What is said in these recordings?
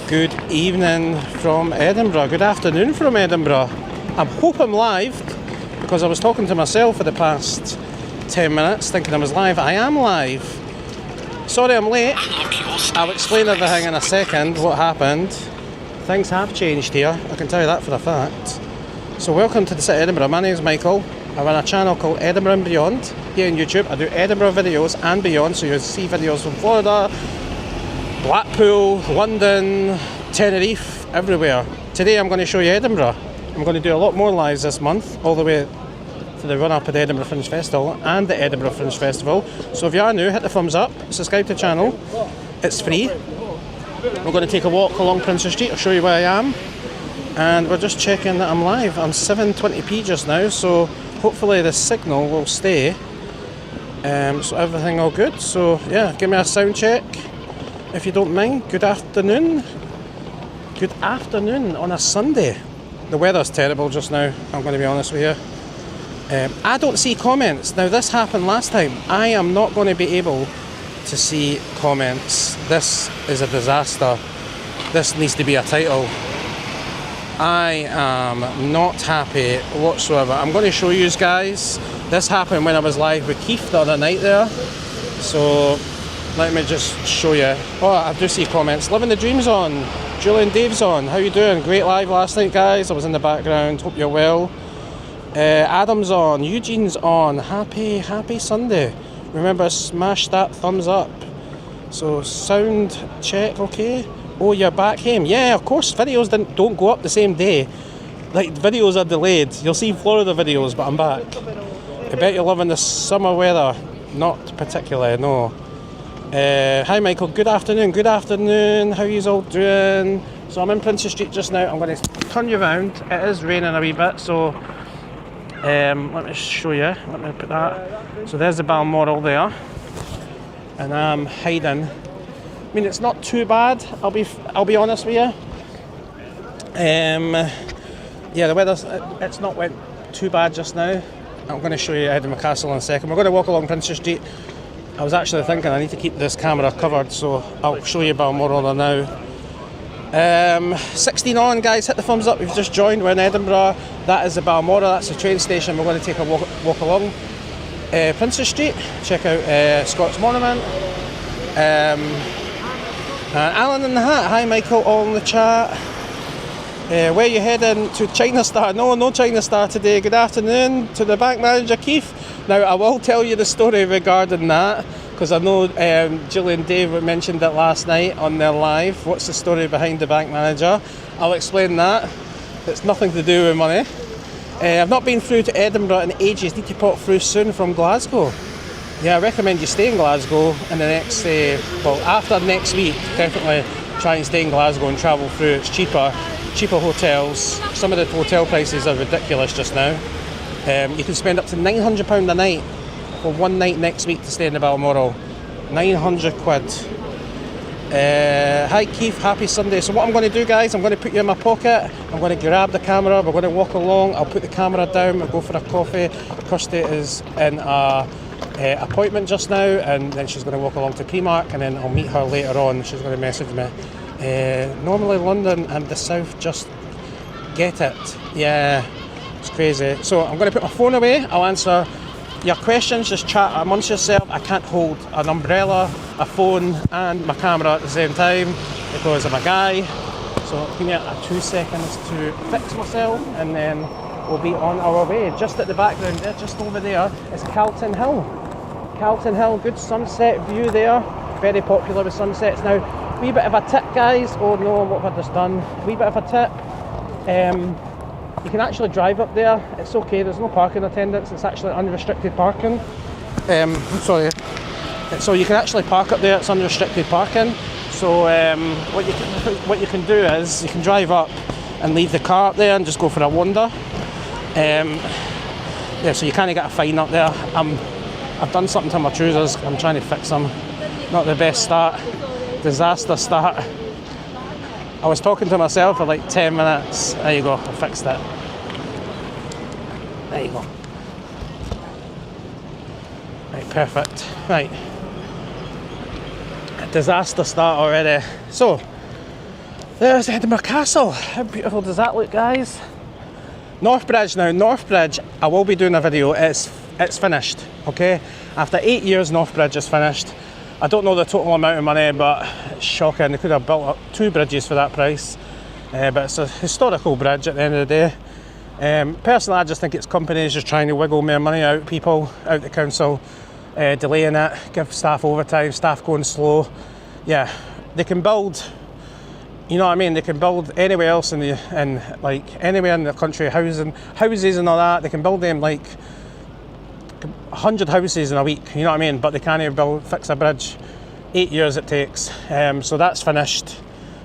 Good evening from Edinburgh. Good afternoon from Edinburgh. I hope I'm live because I was talking to myself for the past 10 minutes thinking I was live. I am live. Sorry I'm late. I'll explain everything in a second, what happened. Things have changed here, I can tell you that for a fact. So welcome to the City of Edinburgh. My name is Michael. I run a channel called Edinburgh and Beyond here on YouTube. I do Edinburgh videos and beyond, so you'll see videos from Florida, Blackpool, London, Tenerife, everywhere. Today I'm going to show you Edinburgh. I'm going to do a lot more lives this month, all the way to the run-up of the Edinburgh Fringe Festival and the Edinburgh Fringe Festival. So if you are new, hit the thumbs up, subscribe to the channel, it's free. We're going to take a walk along Princess Street, I'll show you where I am. And we're just checking that I'm live. I'm 720p just now, so hopefully the signal will stay. So everything all good. So yeah, give me a sound check if you don't mind. Good afternoon. Good afternoon on a Sunday. The weather's terrible just now, I'm going to be honest with you. I don't see comments. Now this happened last time. I am not going to be able to see comments. This is a disaster. This needs to be a title. I am not happy whatsoever. I'm going to show you guys. This happened when I was live with Keith the other night there. So let me just show you. Oh, I do see comments. Living the Dream's on. Julian Dave's on. How you doing? Great live last night, guys. I was in the background. Hope you're well. Adam's on. Eugene's on. Happy Sunday. Remember, smash that thumbs up. So sound check, okay. Oh, you're back home. Yeah, of course, videos don't go up the same day. Like, videos are delayed. You'll see Florida videos, but I'm back. I bet you're loving the summer weather. Not particularly, no. Hi, Michael. Good afternoon. Good afternoon. How you all doing? So I'm in Princess Street just now. I'm going to turn you around. It is raining a wee bit, so let me show you. Let me put that. So there's the Balmoral there. And I'm hiding. I mean, it's not too bad. I'll be honest with you. Yeah, the weather's it's not went too bad just now. I'm going to show you Edinburgh Castle in a second. We're going to walk along Princess Street. I was actually thinking I need to keep this camera covered, so I'll show you Balmoral now. 16 on, guys. Hit the thumbs up if you've just joined. We're in Edinburgh. That is the Balmoral. That's the train station. We're going to take a walk along Princess Street. Check out Scott's Monument. Alan in the hat, hi Michael, all in the chat. Where are you heading? To China Star? No China Star today. Good afternoon to the bank manager, Keith. Now I will tell you the story regarding that, because I know Gillian Dave mentioned it last night on their live. What's the story behind the bank manager? I'll explain that. It's nothing to do with money. I've not been through to Edinburgh in ages. Need to pop through soon from Glasgow. Yeah, I recommend you stay in Glasgow in the next, well, after next week, definitely try and stay in Glasgow and travel through. It's cheaper hotels. Some of the hotel prices are ridiculous just now. You can spend up to £900 a night for one night next week to stay in the Balmoral. 900 quid. Hi Keith, happy Sunday. So what I'm going to do, guys, I'm going to put you in my pocket. I'm going to grab the camera. We're going to walk along. I'll put the camera down. We'll go for a coffee. Kirsty is in a appointment just now, and then she's going to walk along to Primark, and then I'll meet her later on. She's going to message me. Normally London and the south just get it. Yeah, it's crazy. So I'm going to put my phone away. I'll answer your questions. Just chat amongst yourself. I can't hold an umbrella, a phone and my camera at the same time because I'm a guy. So give me 2 seconds to fix myself, and then we'll be on our way. Just at the background there, just over there, is Calton Hill. Calton Hill, good sunset view there. Very popular with sunsets. Now, wee bit of a tip, guys. Oh no, what have I just done? Wee bit of a tip. You can actually drive up there. It's okay, there's no parking attendants. It's actually unrestricted parking. Sorry. So you can actually park up there, it's unrestricted parking. So what you can do is, you can drive up and leave the car up there and just go for a wander. Yeah, so you kind of get a fine up there. I've done something to my trousers. I'm trying to fix them. Not the best start. Disaster start. I was talking to myself for like 10 minutes. There you go, I fixed it. There you go. Right, perfect. Right. Disaster start already. So, There's Edinburgh Castle. How beautiful does that look, guys? North Bridge now. North Bridge, I will be doing a video. It's finished, okay? After 8 years, North Bridge is finished. I don't know the total amount of money, but it's shocking. They could have built up 2 bridges for that price. But it's a historical bridge at the end of the day. Personally, I just think it's companies just trying to wiggle more money out of people, out the council, delaying it, give staff overtime, staff going slow. Yeah, they can build, you know what I mean, they can build anywhere else like anywhere in the country, houses and all that. They can build them like 100 houses in a week, you know what I mean, but they can't even fix a bridge. 8 years it takes. So that's finished.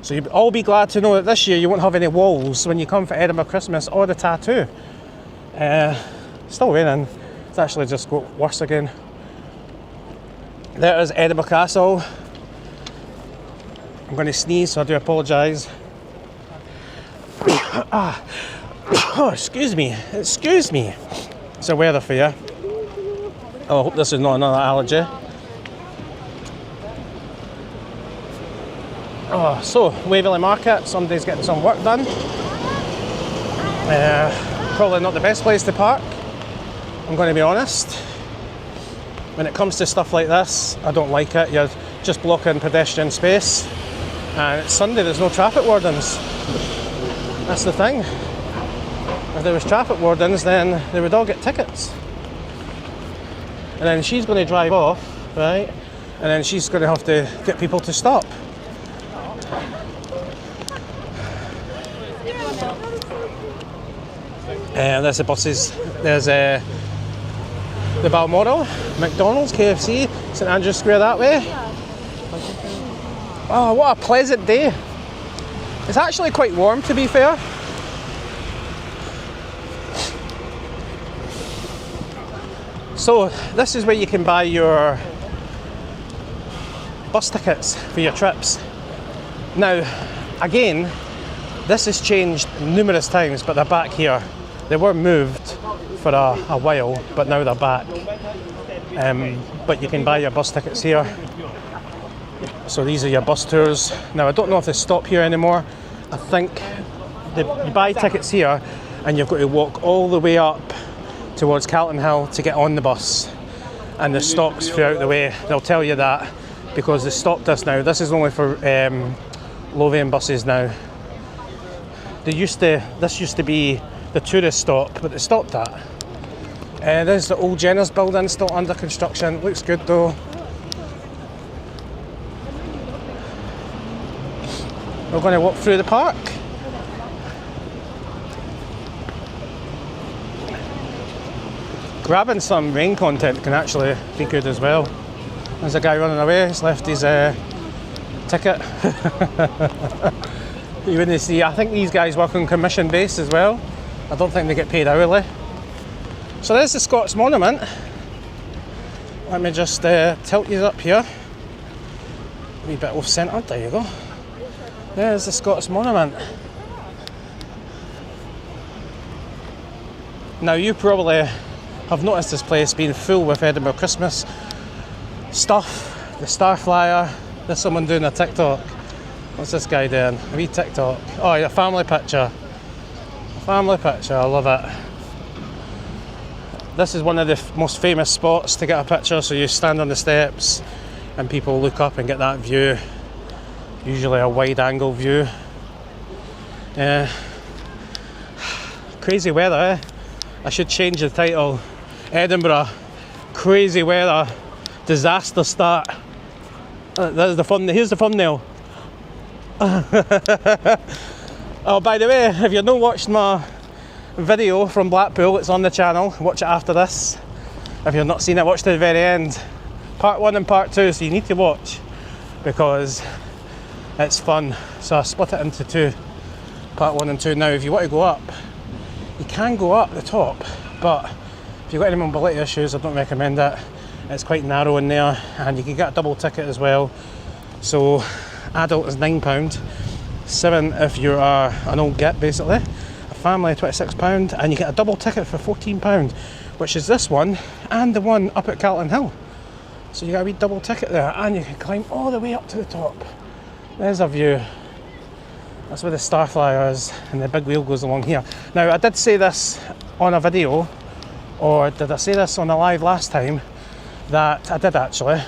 So you'll all be glad to know that this year you won't have any walls when you come for Edinburgh Christmas or the tattoo. Still raining. It's actually just got worse again. There is Edinburgh Castle. I'm going to sneeze, so I do apologise. Oh, excuse me. It's a weather for you. Oh, I hope this is not another allergy. Oh, so, Waverley Market, somebody's getting some work done. Probably not the best place to park, I'm going to be honest. When it comes to stuff like this, I don't like it. You're just blocking pedestrian space. And it's Sunday, there's no traffic wardens. That's the thing. If there was traffic wardens, then they would all get tickets. And then she's going to drive off, right? And then she's going to have to get people to stop. There's the buses. There's the Balmoral, McDonald's, KFC, St Andrew's Square that way. Oh, what a pleasant day. It's actually quite warm, to be fair. So this is where you can buy your bus tickets for your trips. Now, again, this has changed numerous times, but they're back here. They were moved for a while, but now they're back. But you can buy your bus tickets here. So these are your bus tours. Now, I don't know if they stop here anymore. I think you buy tickets here and you've got to walk all the way up towards Calton Hill to get on the bus. And there's stops throughout the way. They'll tell you that because they stopped us now. This is only for Lothian buses now. This used to be the tourist stop, but they stopped that. There's the old Jenner's building, still under construction. Looks good though. We're going to walk through the park. Grabbing some rain content can actually be good as well. There's a guy running away, he's left his ticket. You wouldn't see, I think these guys work on commission base as well. I don't think they get paid hourly. So there's the Scots Monument. Let me just tilt you up here. A wee bit off centre, there you go. There's the Scots Monument. Now you probably have noticed this place being full with Edinburgh Christmas stuff. The Star Flyer, there's someone doing a TikTok. What's this guy doing? A wee TikTok. Oh, yeah, family picture. Family picture, I love it. This is one of the most famous spots to get a picture, so you stand on the steps and people look up and get that view. Usually a wide angle view. Crazy weather, eh? I should change the title. Edinburgh, crazy weather, disaster start. Here's the thumbnail. Oh, by the way, if you've not watched my video from Blackpool, it's on the channel. Watch it after this. If you've not seen it, watch to the very end. Part 1 and part 2, so you need to watch because it's fun. So I split it into 2, part 1 and 2. Now, if you want to go up, you can go up the top, but if you've got any mobility issues, I don't recommend it. It's quite narrow in there, and you can get a double ticket as well. So adult is £9, 7 if you are an old git basically, a family £26, and you get a double ticket for £14, which is this one and the one up at Calton Hill. So you got a wee double ticket there, and you can climb all the way up to the top. There's a view. That's where the Starflyer is, and the big wheel goes along here. Now, I did say this on a video, or did I say this on a live last time? That I did actually.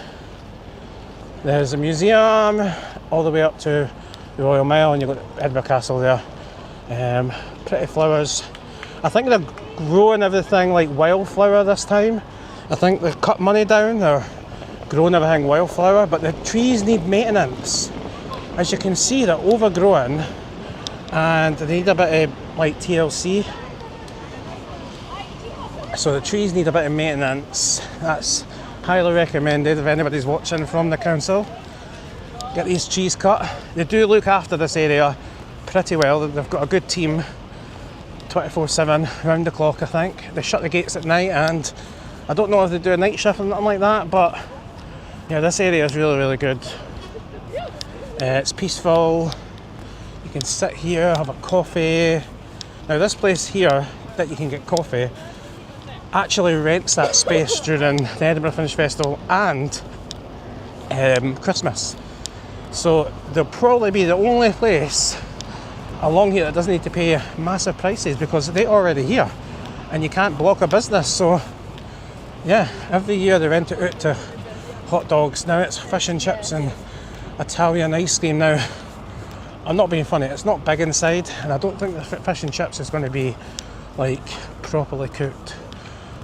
There's a museum all the way up to the Royal Mile, and you've got Edinburgh Castle there. Pretty flowers. I think they're growing everything like wildflower this time. I think they've cut money down, they're growing everything wildflower, but the trees need maintenance. As you can see, they're overgrown and they need a bit of like TLC. So the trees need a bit of maintenance. That's highly recommended if anybody's watching from the council. Get these trees cut. They do look after this area pretty well. They've got a good team, 24/7, round the clock I think. They shut the gates at night, and I don't know if they do a night shift or nothing like that, but yeah, this area is really, really good. It's peaceful. You can sit here, have a coffee. Now this place here that you can get coffee actually rents that space during the Edinburgh Fringe Festival and Christmas. So they'll probably be the only place along here that doesn't need to pay massive prices because they're already here and you can't block a business. So yeah, every year they rent it out to hot dogs. Now it's fish and chips and Italian ice cream. Now, I'm not being funny, it's not big inside, and I don't think the fish and chips is going to be like properly cooked.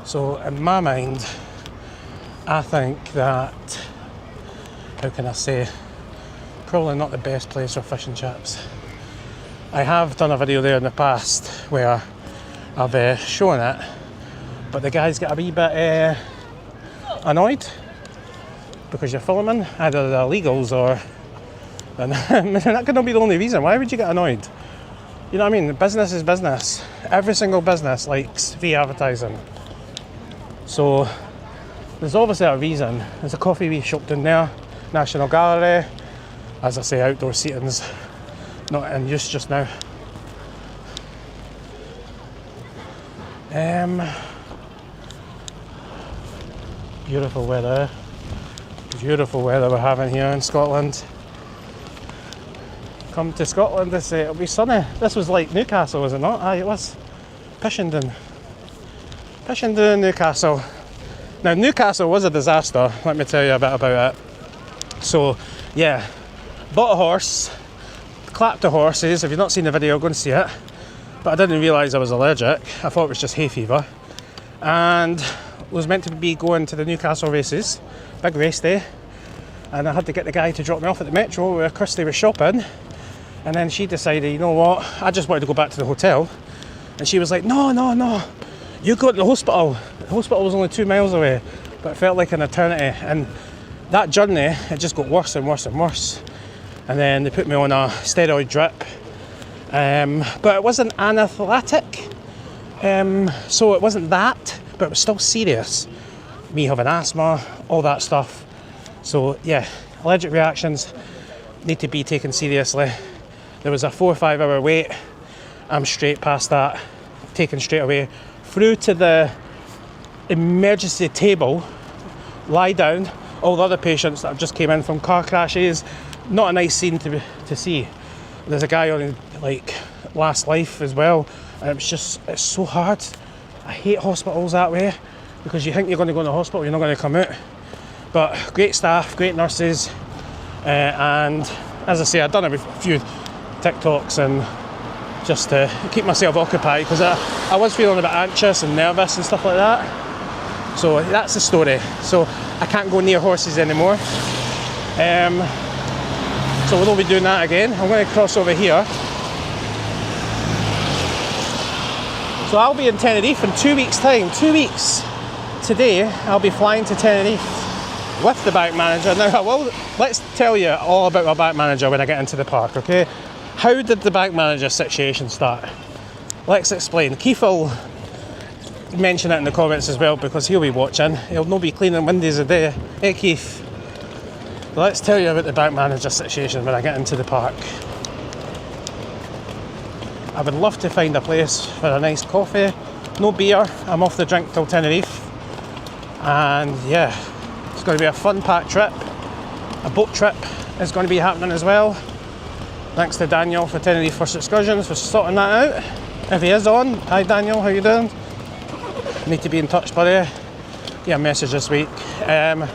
So in my mind, I think that, how can I say, probably not the best place for fish and chips. I have done a video there in the past where I've shown it, but the guys get a wee bit annoyed because you're filming, either the illegals or and that could not be the only reason. Why would you get annoyed? You know what I mean? Business is business. Every single business likes free advertising. So there's obviously a reason. There's a coffee wee shop down there, National Gallery. As I say, outdoor seating's not in use just now. Beautiful weather. Beautiful weather we're having here in Scotland. Come to Scotland this it'll be sunny. This was like Newcastle, was it not? Aye, it was. Pishenden, Newcastle. Now Newcastle was a disaster, let me tell you a bit about it. So yeah, bought a horse, clapped the horses. If you've not seen the video, go and see it. But I didn't realise I was allergic. I thought it was just hay fever. And was meant to be going to the Newcastle races, big race day, and I had to get the guy to drop me off at the metro where Kirsty was shopping, and then she decided, you know what, I just wanted to go back to the hotel, and she was like, no, you go to the hospital. The hospital was only 2 miles away, but it felt like an eternity, and that journey, it just got worse and worse and worse, and then they put me on a steroid drip, but it wasn't anaphylactic, so it wasn't that, but it was still serious. Me having asthma, all that stuff. So yeah, allergic reactions need to be taken seriously. There was a 4 or 5 hour wait. I'm straight past that, taken straight away through to the emergency table, lie down. All the other patients that have just came in from car crashes. Not a nice scene to see. There's a guy on like last life as well, and it's so hard. I hate hospitals that way because you think you're going to go in the hospital, you're not going to come out. But great staff, great nurses, and as I say, I've done a few TikToks and just to keep myself occupied because I was feeling a bit anxious and nervous and stuff like that. So that's the story. So I can't go near horses anymore. So we'll be doing that again. I'm going to cross over here. So I'll be in Tenerife in 2 weeks' time. 2 weeks today, I'll be flying to Tenerife with the bank manager. Now, let's tell you all about my bank manager when I get into the park, okay? How did the bank manager situation start? Let's explain. Keith will mention it in the comments as well because he'll be watching. He'll not be cleaning windows a day. Hey, Keith. Let's tell you about the bank manager situation when I get into the park. I would love to find a place for a nice coffee. No beer, I'm off the drink till Tenerife. And yeah, it's going to be a fun packed trip. A boat trip is going to be happening as well. Thanks to Daniel for Tenerife First Excursions for sorting that out. If he is on, hi Daniel, how you doing? Need to be in touch, buddy. Get a message this week. But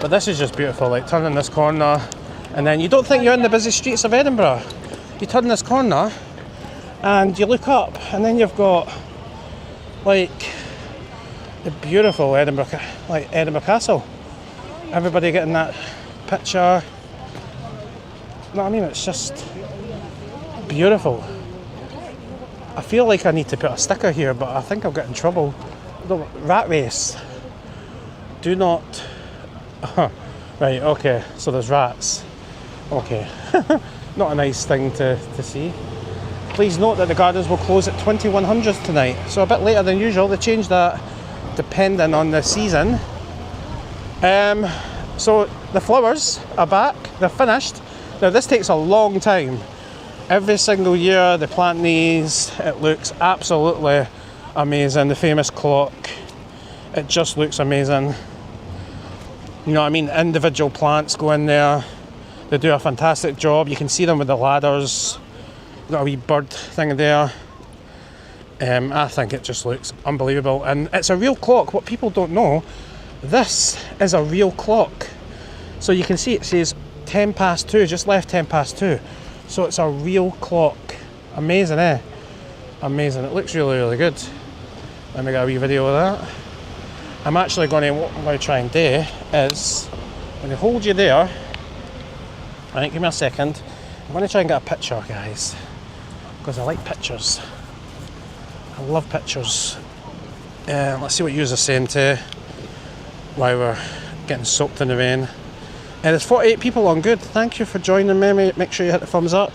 this is just beautiful, like turning this corner, and then you don't think you're in the busy streets of Edinburgh. You turn this corner and you look up, and then you've got like the beautiful Edinburgh Castle. Everybody getting that picture. You know what I mean? It's just beautiful. I feel like I need to put a sticker here, but I think I'll get in trouble. Rat race. Do not. Right, okay, so there's rats. Okay. Not a nice thing to see. Please note that the gardens will close at 2100 tonight, so a bit later than usual. They changed that depending on the season. So the flowers are back, they're finished. Now this takes a long time. Every single year they plant these. It looks absolutely amazing. The famous clock, it just looks amazing. You know what I mean? Individual plants go in there. They do a fantastic job. You can see them with the ladders. Got a wee bird thing there. I think it just looks unbelievable. And it's a real clock. What people don't know, this is a real clock. So you can see it says 10 past 2, just left 10 past 2. So it's a real clock. Amazing, eh? Amazing. It looks really, really good. Let me get a wee video of that. I'm actually what I'm going to try and do is, when I hold you there, right, give me a second. I'm going to try and get a picture, guys, because I like pictures. I love pictures. Let's see what you are saying too, while we're getting soaked in the rain. There's 48 people on. Good. Thank you for joining me. Make sure you hit the thumbs up.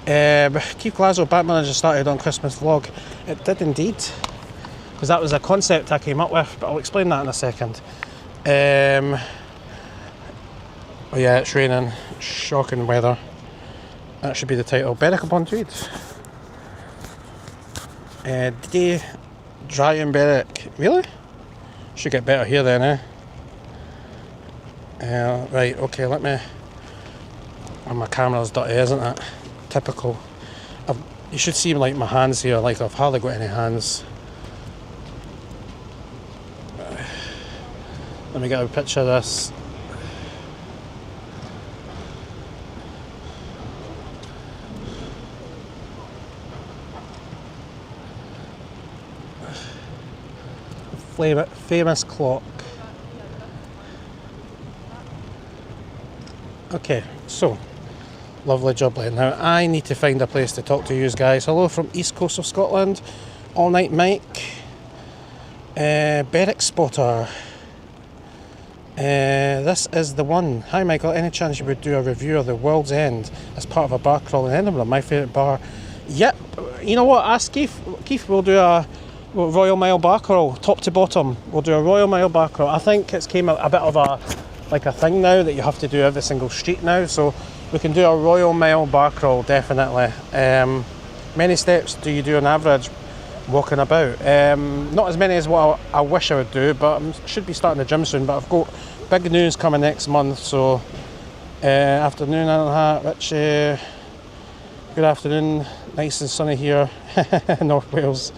Keith Glasgow, Bank Manager, started on Christmas vlog. It did indeed, because that was a concept I came up with, but I'll explain that in a second. Oh yeah, it's raining. Shocking weather. That should be the title. Berwick upon Tweed. Day dry in Berwick. Really? Should get better here then, eh? Right, okay, let me... Oh, my camera's dirty, isn't it? Typical. You should see like my hands here, like I've hardly got any hands. Let me get a picture of this. Famous clock. Okay, so lovely jubbly. Now I need to find a place to talk to you guys. Hello from East Coast of Scotland. All Night Mike. Berwick Spotter. This is the one. Hi Michael, any chance you would do a review of the World's End as part of a bar crawl in Edinburgh? My favourite bar. Yep. You know what? Ask Keith. Keith will do a Royal Mile bar crawl, top to bottom. We'll do a Royal Mile bar crawl. I think it's came a bit of a thing now that you have to do every single street now, so we can do a Royal Mile bar crawl, definitely. Many steps do you do on average walking about? Not as many as what I wish I would do, but I should be starting the gym soon. But I've got big news coming next month, so afternoon, Richie. Good afternoon, nice and sunny here in North Wales.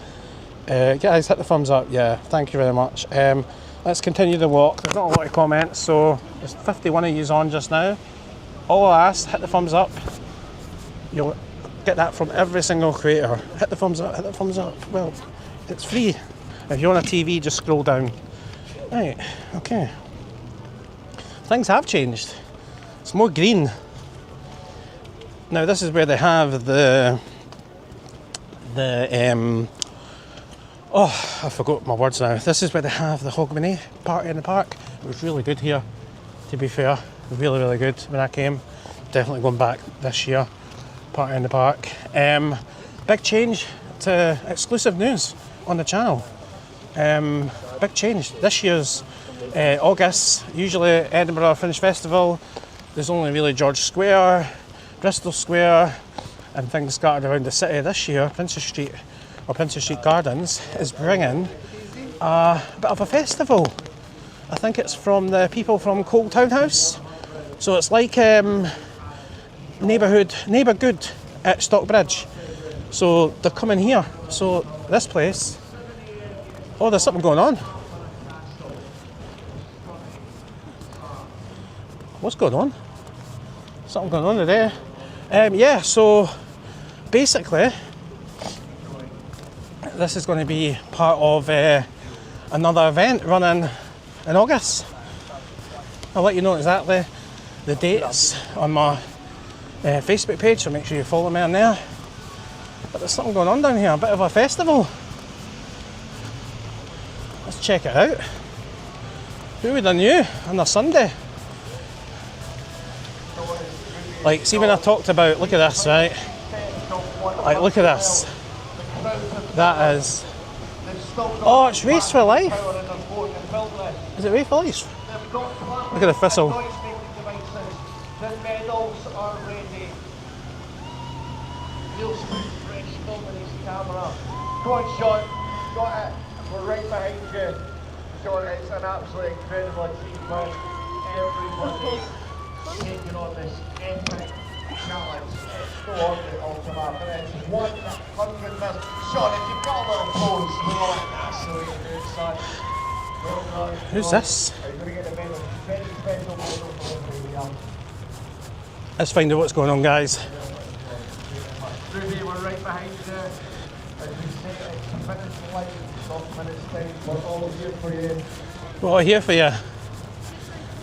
Guys, hit the thumbs up. Yeah, thank you very much. Let's continue the walk. There's not a lot of comments, so there's 51 of yous on just now. All I ask, hit the thumbs up. You'll get that from every single creator. Hit the thumbs up, hit the thumbs up. Well, it's free. If you're on a TV, just scroll down. Right, okay. Things have changed. It's more green. Now this is where they have the oh, I forgot my words now. This is where they have the Hogmanay party in the park. It was really good here, to be fair. Really, really good when I came. Definitely going back this year. Party in the park. Big change to exclusive news on the channel. Big change. This year's August, usually Edinburgh Fringe Festival. There's only really George Square, Bristol Square, and things scattered around the city. This year, Princess Street Gardens is bringing a bit of a festival. I think it's from the people from Coal Town House. So it's like Neighbour Good at Stockbridge. So they're coming here. So this place, oh, there's something going on. What's going on? Something going on today. Yeah, so basically this is going to be part of another event running in August. I'll let you know exactly the dates on my Facebook page, so make sure you follow me on there. But there's something going on down here, a bit of a festival. Let's check it out. Who would have knew on a Sunday? Like, see when I talked about, look at this, right? Like, look at this. That is... Oh, it's Race for Life. Is it Race for Life? Look at the thistle. The medals are ready. Neil Smith's ready, filming his camera. Go on, Sean. Got it. We're right behind you. Sean, it's an absolutely incredible achievement. Everybody taking on this epic challenge. It's so on the ultimate, but it's 100 meters. Sean, if you've got a little pose, we're all like, that's the way to do it, son. Well done. Who's this? Are you going to get the medal? Very special medal for everybody. Let's find out what's going on, guys. Ruby, we're right behind you. As we say, it's a minute's light, 12 minutes time. We're all here for you. We're all here for you.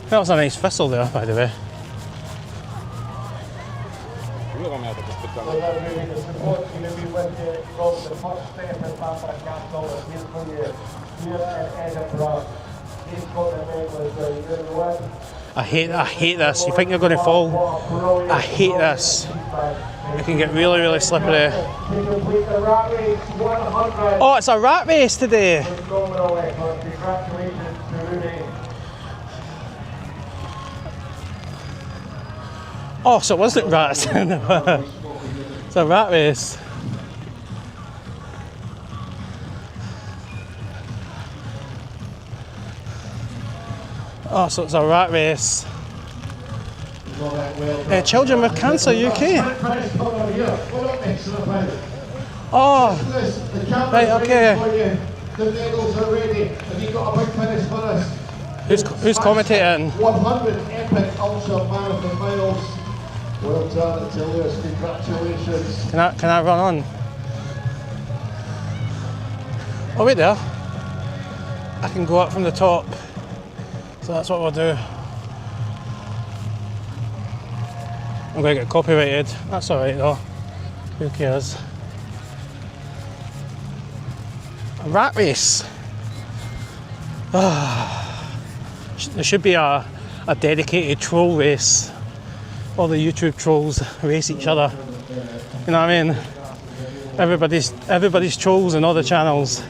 That was a nice thistle there, by the way. Well done, Ruby. The support team will be with you from the first step in Barbara Castle. It's here for you. Here in Edinburgh. He's got the medal as well. You're the one. I hate this. You think you're going to fall? I hate this. It can get really, really slippery. Oh, it's a rat race today. Oh, so it wasn't rats. It's a rat race. Oh, so it's a rat race. Children with Cancer UK. Oh, right, okay. The medals are ready. Have you got a big finish for us? Who's commentating? 100 epic ultra marathon miles. Well done, Lewis. Congratulations. Can I run on? Oh, wait there. I can go up from the top. So that's what we'll do. I'm going to get copyrighted. That's alright though. Who cares? A rat race. There should be a dedicated troll race. All the YouTube trolls race each other. You know what I mean? Everybody's trolls in all the channels.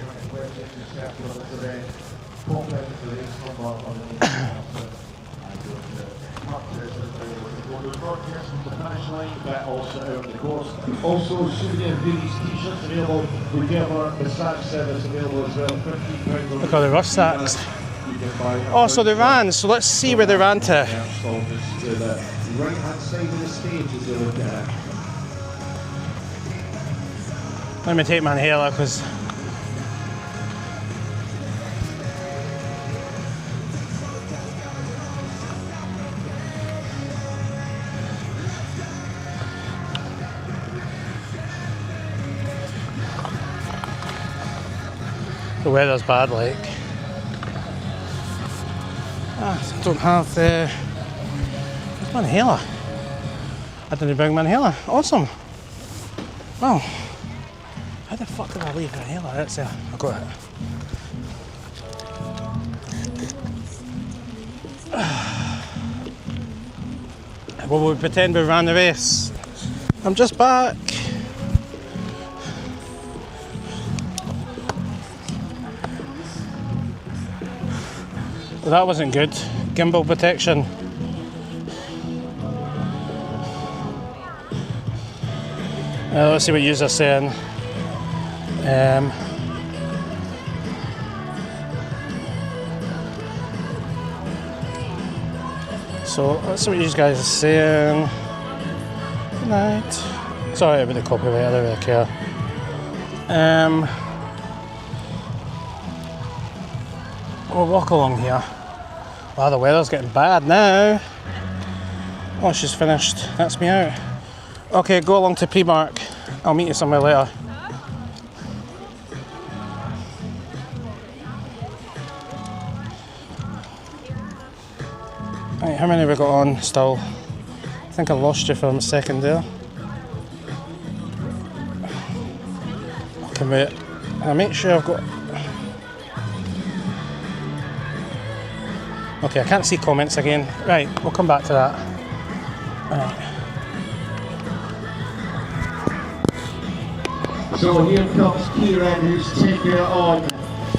Also, souvenir goodies, t-shirts available. We give the sack service available as well. £15. Look at the rush sacks. Oh, so they ran. So let's see where they ran to. Right hand side of the stage as you look at it. Let me take my inhaler because the weather's bad, like. I don't have the... Where's my inhaler? I didn't bring my inhaler. Awesome. Well, how the fuck did I leave the inhaler? That's there. I got it. Well, we pretend we ran the race. I'm just back. Well, that wasn't good. Gimbal protection. Let's see what you're saying. So let's see what you guys are saying. Good night. Sorry about the copyright, I don't really care. We'll walk along here. Wow, the weather's getting bad now. Oh, she's finished. That's me out. Okay, go along to Primark. I'll meet you somewhere later. Right, how many have we got on still? I think I lost you for a second there. Okay, wait. I'll make sure I've got... Okay, I can't see comments again. Right, we'll come back to that. Right. So here comes Kieran, who's taking it on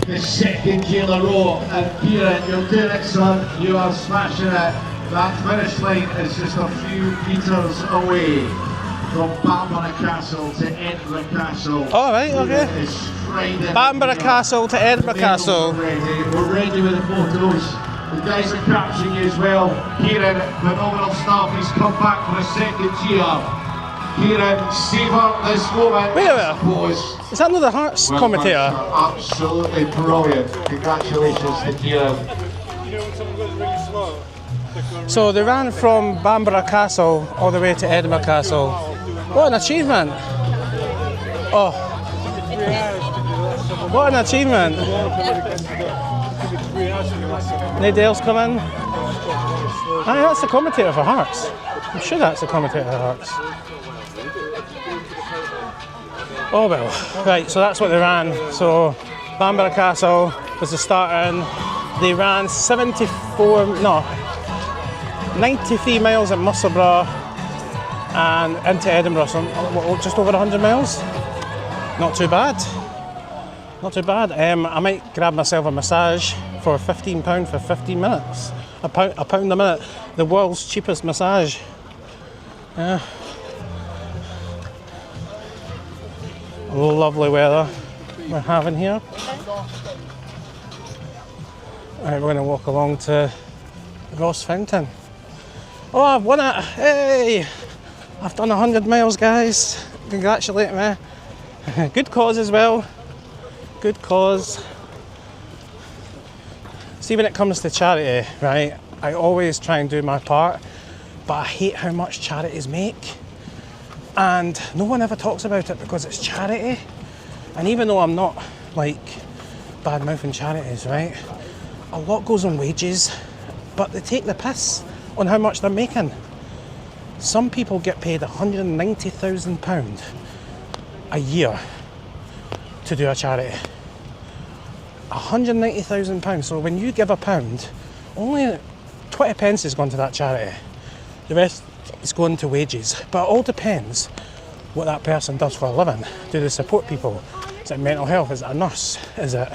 the second year in a row. And Kieran, you're doing it, son. You are smashing it. That finish line is just a few metres away from Bamborough Castle to Edinburgh Castle. All right, okay. Bamborough Castle to Edinburgh Castle. We're ready with the photos. The guys are capturing you as well. Kieran, phenomenal stuff. He's come back for a second year. Kieran, savour this moment. Wait a minute. Is that another Hearts commentator? Absolutely brilliant. Congratulations to Kieran. So they ran from Bamborough Castle all the way to Edinburgh Castle. What an achievement! Oh, what an achievement! Nobody else come in? Aye, that's the commentator for Hearts. I'm sure that's the commentator for Hearts. Oh well, right, so that's what they ran. So Bamborough Castle was the starter. They ran 93 miles at Musselburgh and into Edinburgh, so just over 100 miles. Not too bad. Not too bad. I might grab myself a massage for £15 for 15 minutes. A pound a minute. The world's cheapest massage. Yeah. Lovely weather we're having here. Alright, we're going to walk along to Ross Fountain. Oh, I've won it! Hey! I've done 100 miles, guys. Congratulate me. Good cause as well. Good cause. See, when it comes to charity, right, I always try and do my part, but I hate how much charities make. And no one ever talks about it because it's charity. And even though I'm not, like, bad-mouthing charities, right, a lot goes on wages, but they take the piss on how much they're making. Some people get paid £190,000 a year to do a charity. £190,000. So when you give £1, only 20 pence is going to that charity. The rest is going to wages. But it all depends what that person does for a living. Do they support people? Is it mental health? Is it a nurse? Is it,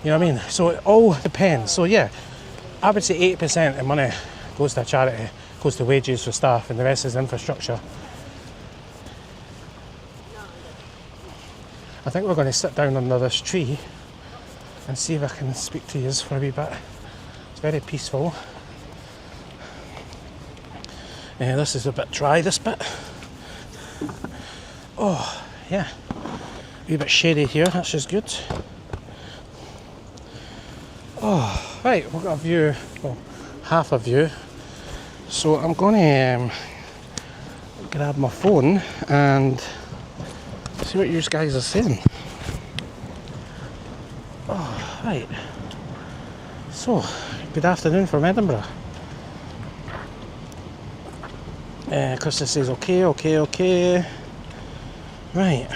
you know what I mean? So it all depends. So yeah, I would say 80% of money goes to a charity, goes to wages for staff, and the rest is infrastructure. I think we're going to sit down under this tree and see if I can speak to you for a wee bit. It's very peaceful. This is a bit dry, this bit. Oh, yeah. A wee bit shady here, that's just good. Oh, right, we've got a view, well, half a view. So I'm going to grab my phone and see what you guys are saying. Oh, right. So, good afternoon from Edinburgh. Krista says okay. Right.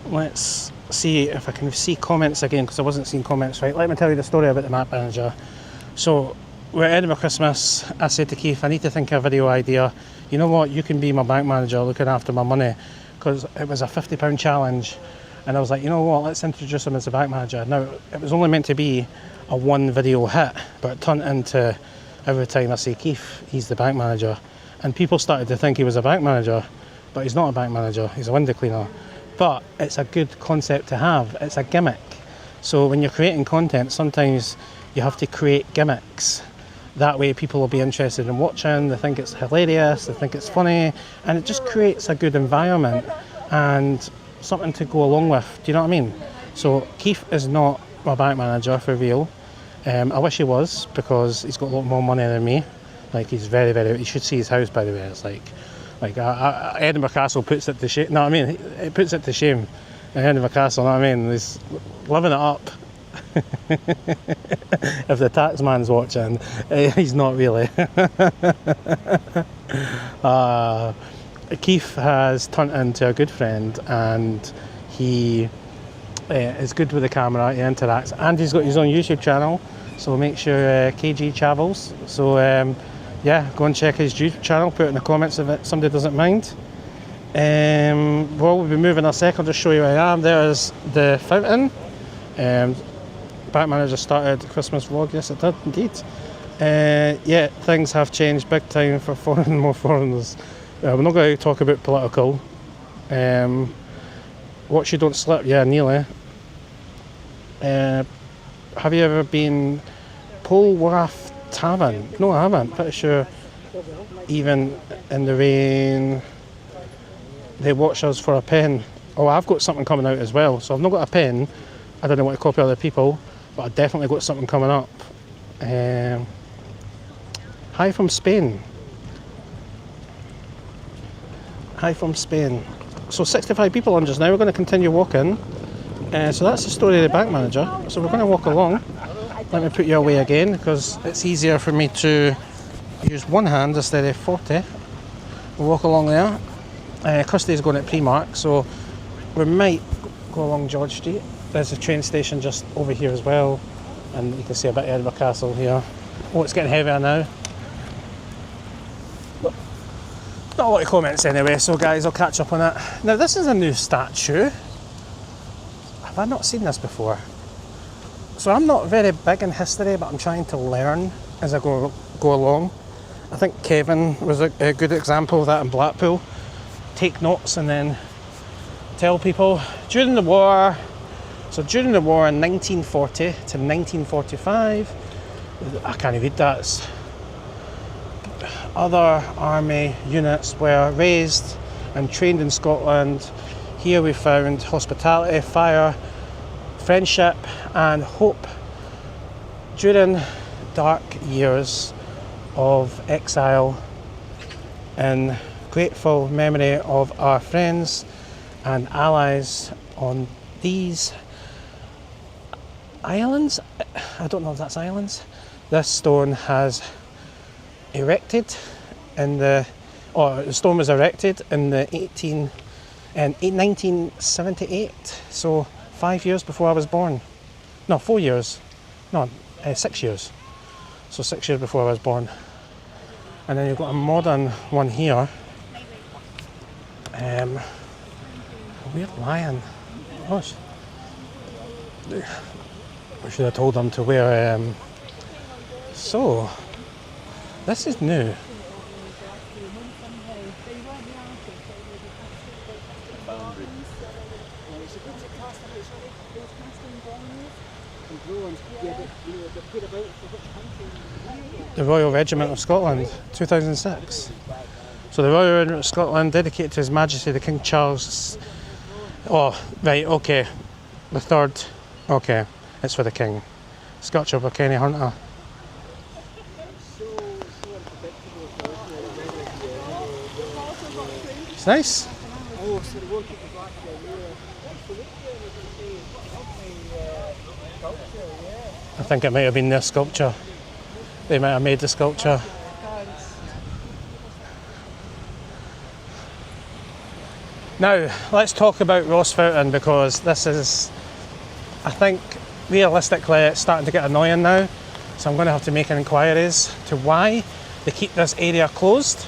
Let's see if I can see comments again, because I wasn't seeing comments right. Let me tell you the story about the map manager. So, we're at Edinburgh Christmas. I said to Keith, I need to think of a video idea. You know what, you can be my bank manager looking after my money, because it was a £50 challenge. And I was like, you know what, let's introduce him as a bank manager. Now, it was only meant to be a one video hit, but it turned into every time I say Keith, he's the bank manager. And people started to think he was a bank manager, but he's not a bank manager, he's a window cleaner. But it's a good concept to have, it's a gimmick. So when you're creating content, sometimes you have to create gimmicks. That way people will be interested in watching, they think it's hilarious, they think it's funny, and it just creates a good environment and something to go along with. Do you know what I mean? So Keith is not my bank manager for real. I wish he was, because he's got a lot more money than me. Like, he's very, very... You should see his house, by the way. It's like Edinburgh Castle puts it to shame. No, I mean, it puts it to shame. Edinburgh Castle, know what I mean? He's living it up. If the tax man's watching, he's not really. Keith has turned into a good friend, and he is good with the camera, he interacts, and he's got his own YouTube channel, so make sure KG travels. So yeah, go and check his YouTube channel, put it in the comments if somebody doesn't mind. Well, we'll be moving in a second. I'll just show you where I am. There's the fountain. Back manager started Christmas vlog. Yes, it did indeed. Yeah, things have changed big time for more foreigners. We're not going to talk about political. Watch you don't slip. Yeah, nearly. Have you ever been Polwarth Tavern? No, I haven't. Pretty sure even in the rain they watch us for a pen. Oh, I've got something coming out as well. So I've not got a pen. I don't want to copy other people, but I definitely got something coming up. Hi from Spain. Hi from Spain. So 65 people on just now. We're going to continue walking. So that's the story of the bank manager. So we're going to walk along. Let me put you away again, because it's easier for me to use one hand instead of 40. We'll walk along there. Christie's going at Primark, so we might go along George Street. There's a train station just over here as well, and you can see a bit of Edinburgh Castle here. Oh, it's getting heavier now. Not a lot of comments anyway, so guys, I'll catch up on it. Now, this is a new statue. Have I not seen this before? So I'm not very big in history, but I'm trying to learn as I go along. I think Kevin was a good example of that in Blackpool. Take notes and then tell people. During the war, so during the war in 1940 to 1945, I can't read that. It's, other army units were raised and trained in Scotland. Here we found hospitality, fire, friendship and hope during dark years of exile, in grateful memory of our friends and allies on these islands. I don't know if that's islands. This stone has erected in the stone was erected in the 1978, so 5 years before I was born. No, 4 years. No, 6 years. So 6 years before I was born. And then you've got a modern one here. Weird lion. Gosh. We should have told them to wear. So, this is new. The Royal Regiment of Scotland, 2006. So the Royal Regiment of Scotland, dedicated to His Majesty the King Charles. Oh, right, okay. The third. Okay, it's for the King. Sculpture by Kenny Hunter. It's nice. I think it might have been their sculpture. They might have made the sculpture. Now, let's talk about Ross Fountain, because this is, I think, realistically, it's starting to get annoying now. So I'm going to have to make inquiries to why they keep this area closed.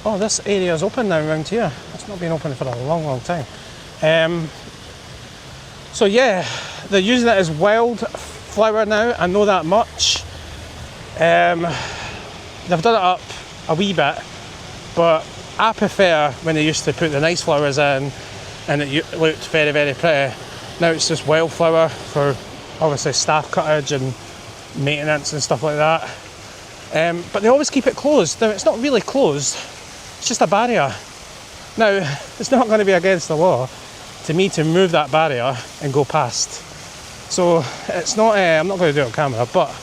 Oh, this area is open now around here. It's not been open for a long, long time. So yeah, they're using it as wildflower now, I know that much. They've done it up a wee bit, but I prefer when they used to put the nice flowers in and it looked very, very pretty. Now it's just wildflower for obviously staff cottage and maintenance and stuff like that. But they always keep it closed. Now, it's not really closed, it's just a barrier. Now, it's not going to be against the law to me to move that barrier and go past. So it's not, I'm not going to do it on camera, but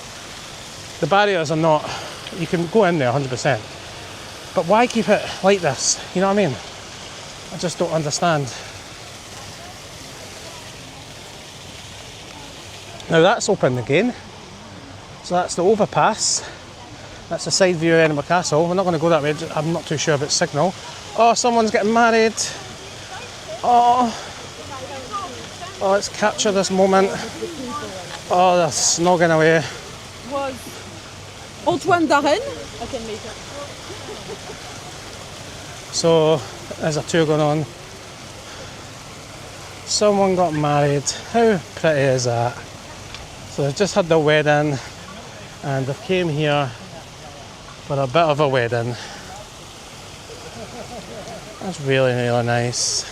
the barriers are not, you can go in there 100%. But why keep it like this? You know what I mean? I just don't understand. Now that's open again. So that's the overpass. That's the side view of Edinburgh Castle. We're not going to go that way, I'm not too sure about signal. Oh, someone's getting married. Oh, let's capture this moment. Oh, they're snogging away. Was Antoine Darren. I can make it. So, there's a tour going on. Someone got married. How pretty is that? So they've just had the wedding and they came here for a bit of a wedding. That's really, really nice.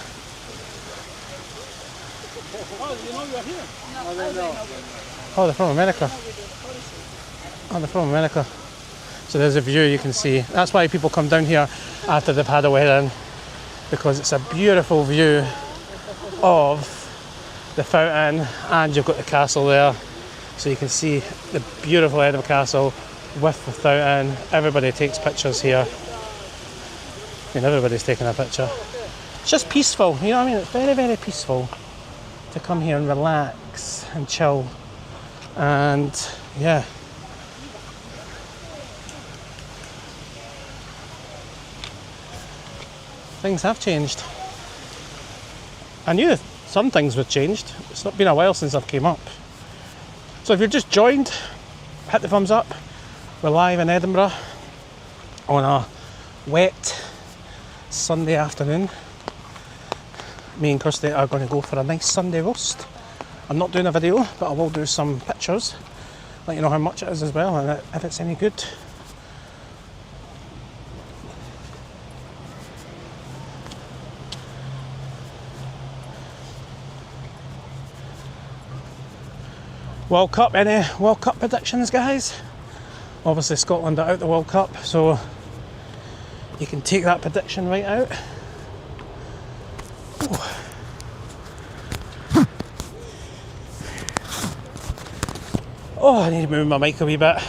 Oh, they're from America. Oh, they're from America. So there's a view you can see. That's why people come down here after they've had a wedding, because it's a beautiful view of the fountain and you've got the castle there. So you can see the beautiful Edinburgh Castle with the fountain. Everybody takes pictures here. I mean, everybody's taking a picture. It's just peaceful, you know what I mean? It's very, very peaceful to come here and relax and chill. And yeah. Things have changed. I knew some things would changed. It's not been a while since I've came up. So if you've just joined, hit the thumbs up. We're live in Edinburgh on a wet Sunday afternoon. Me and Kirsty are going to go for a nice Sunday roast. I'm not doing a video, but I will do some pictures, let you know how much it is as well and if it's any good. World Cup, any World Cup predictions, guys? Obviously Scotland are out the World Cup, so you can take that prediction right out. Ooh. Oh, I need to move my mic a wee bit.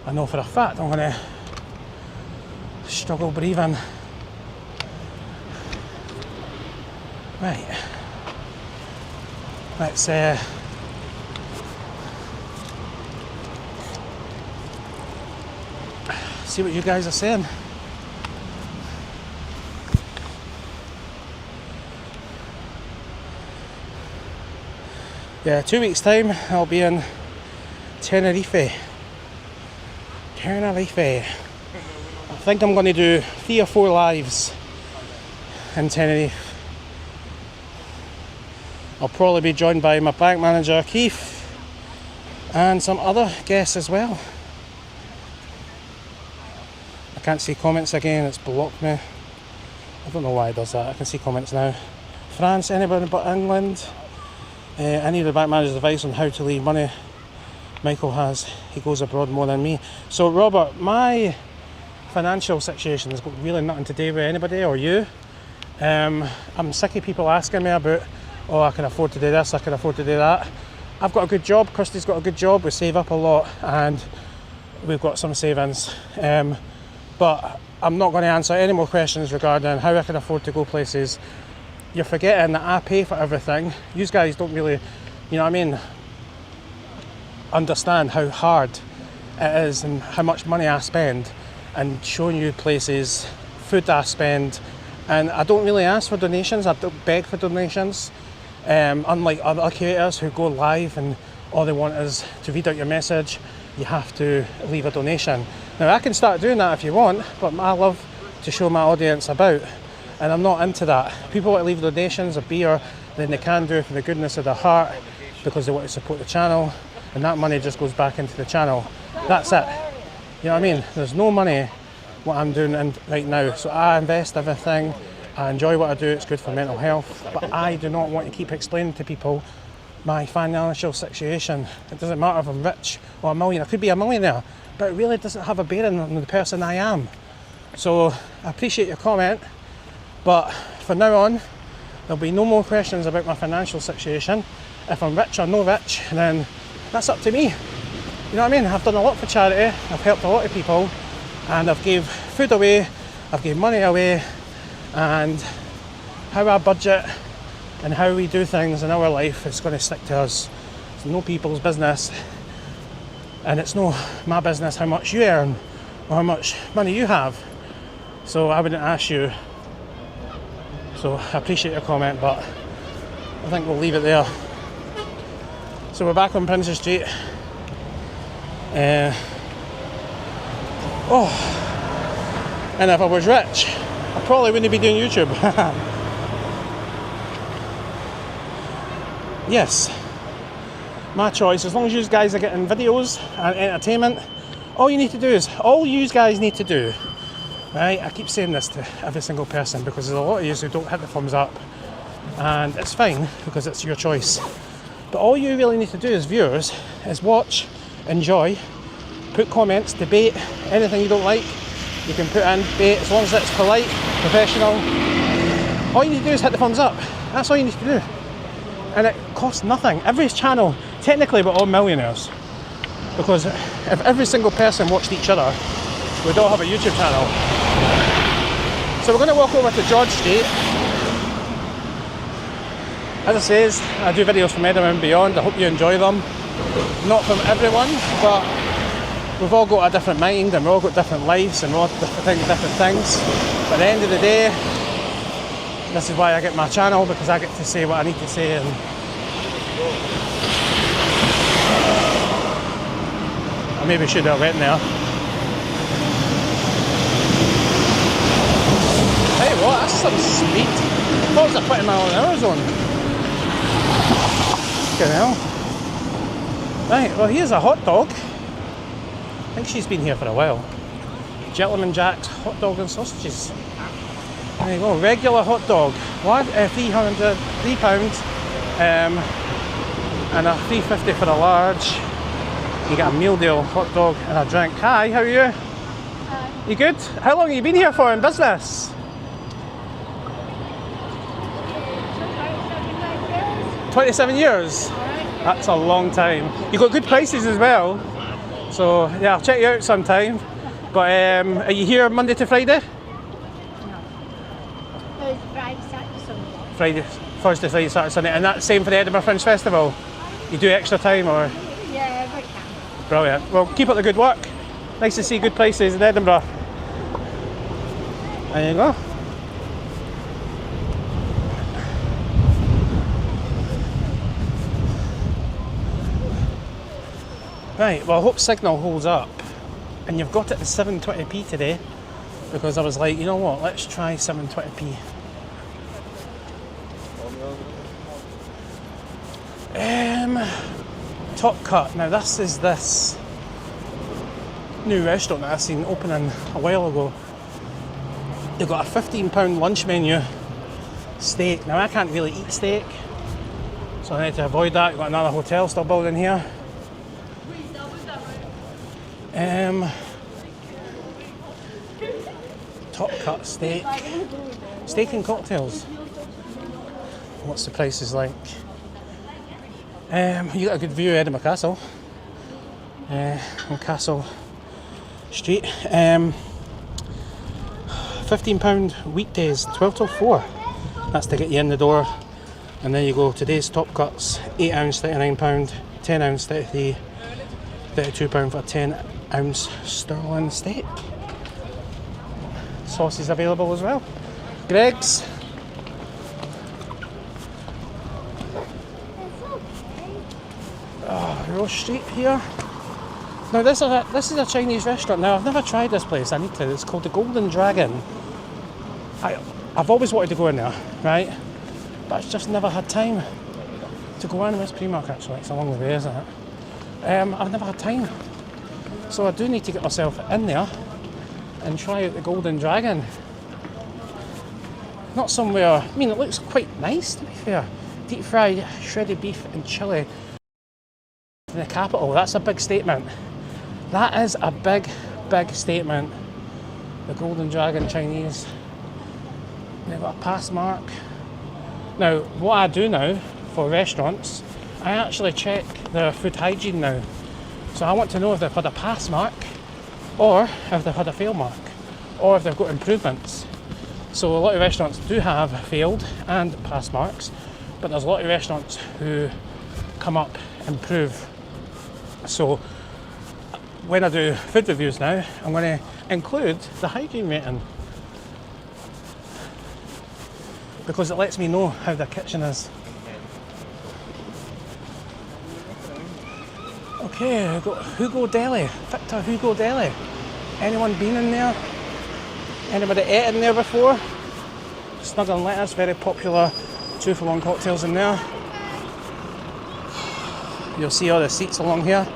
I know for a fact I'm going to struggle breathing. Right. Let's see what you guys are saying. Yeah, 2 weeks time I'll be in Tenerife. I think I'm going to do 3 or 4 lives in Tenerife. I'll probably be joined by my bank manager Keith and some other guests as well. I can't see comments again, it's blocked me. I don't know why it does that. I can see comments now. France, anybody but England? I need the bank manager's advice on how to leave money. Michael has. He goes abroad more than me. So Robert, my financial situation has got really nothing to do with anybody or you. I'm sick of people asking me about, oh, I can afford to do this, I can afford to do that. I've got a good job, Kirsty's got a good job, we save up a lot and we've got some savings. But I'm not going to answer any more questions regarding how I can afford to go places. You're forgetting that I pay for everything. You guys don't really, you know what I mean, understand how hard it is and how much money I spend and showing you places, food I spend, and I don't really ask for donations, I don't beg for donations, unlike other creators who go live and all they want is to read out your message. You have to leave a donation. Now I can start doing that if you want, but I love to show my audience about, and I'm not into that. People want to leave donations of beer, then they can do it from the goodness of their heart because they want to support the channel, and that money just goes back into the channel. That's it. You know what I mean? There's no money what I'm doing right now, so I invest everything. I enjoy what I do, it's good for mental health, but I do not want to keep explaining to people my financial situation. It doesn't matter if I'm rich or a millionaire. I could be a millionaire, but it really doesn't have a bearing on the person I am. So I appreciate your comment, but from now on, there'll be no more questions about my financial situation. If I'm rich or no rich, then that's up to me. You know what I mean? I've done a lot for charity, I've helped a lot of people, and I've gave food away, I've gave money away, and how I budget and how we do things in our life is going to stick to us. It's no people's business, and it's no my business how much you earn or how much money you have. So I wouldn't ask you. So I appreciate your comment, but I think we'll leave it there. So we're back on Princess Street. And if I was rich, I probably wouldn't be doing YouTube. Yes, my choice. As long as you guys are getting videos and entertainment, all you guys need to do, right? I keep saying this to every single person because there's a lot of you who don't hit the thumbs up, and it's fine because it's your choice. But all you really need to do as viewers is watch, enjoy, put comments, debate, anything you don't like, you can put in, debate, as long as it's polite, professional. All you need to do is hit the thumbs up. That's all you need to do. And it costs nothing. Every channel, technically we're all millionaires. Because if every single person watched each other, we'd all have a YouTube channel. So we're going to walk over to George Street. As I says, I do videos from Edinburgh and beyond. I hope you enjoy them. Not from everyone, but we've all got a different mind and we've all got different lives and we're all different things. But at the end of the day, this is why I get my channel, because I get to say what I need to say. And I maybe should have went there. Hey, what? That's some speed. I thought it was a 20-mile-an-hour zone. Fucking hell. Right, well here's a hot dog. I think she's been here for a while. Gentleman Jack's hot dog and sausages. There you go, regular hot dog. £3 and a $3.50 for a large. You get a meal deal, hot dog and a drink. Hi, how are you? Hi. You good? How long have you been here for in business? 27 years? That's a long time. You've got good prices as well. So yeah, I'll check you out sometime. But are you here Monday to Friday? No. Friday, Saturday, Sunday. Friday, Thursday, Friday, Saturday, Sunday. And that's same for the Edinburgh Fringe Festival? You do extra time or? Yeah, if I can. Brilliant. Well, keep up the good work. Nice to see good places in Edinburgh. There you go. Right, well I hope signal holds up. And you've got it to 720p today, because I was like, you know what, let's try 720p. Top Cut. Now this is this new restaurant that I seen opening a while ago. They've got a £15 lunch menu. Steak. Now I can't really eat steak, so I need to avoid that. You've got another hotel still building here. Top Cut steak. Steak and cocktails. What's the prices like? You got a good view of Edinburgh Castle. On Castle Street. £15 weekdays, 12 till 4. That's to get you in the door. And then you go, today's Top Cuts, 8 ounce, £39, 10 ounce, 33, £32 for a 10 ounce sterling steak. Sauces available as well. Greg's. Rose Street here. Now this is a Chinese restaurant. Now I've never tried this place. I need to. It's called the Golden Dragon. I've always wanted to go in there, right? But I've just never had time to go in. Where's Primark actually? It's along the way, isn't it? I've never had time. So I do need to get myself in there and try out the Golden Dragon. Not somewhere, I mean it looks quite nice to be fair. deep fried shredded beef and chilli in the capital. That's a big statement. That is a big, big statement. The Golden Dragon Chinese. They've got a pass mark. Now, what I do now for restaurants, I actually check their food hygiene now. So I want to know if they've had a pass mark, or if they've had a fail mark, or if they've got improvements. So a lot of restaurants do have failed and pass marks, but there's a lot of restaurants who come up improve. So when I do food reviews now, I'm going to include the hygiene rating, because it lets me know how the kitchen is. Okay, we've got Hugo Deli, Victor Hugo Deli. Anyone been in there? Anybody ate in there before? Snug and Lettuce, very popular 2-for-1 cocktails in there. You'll see all the seats along here.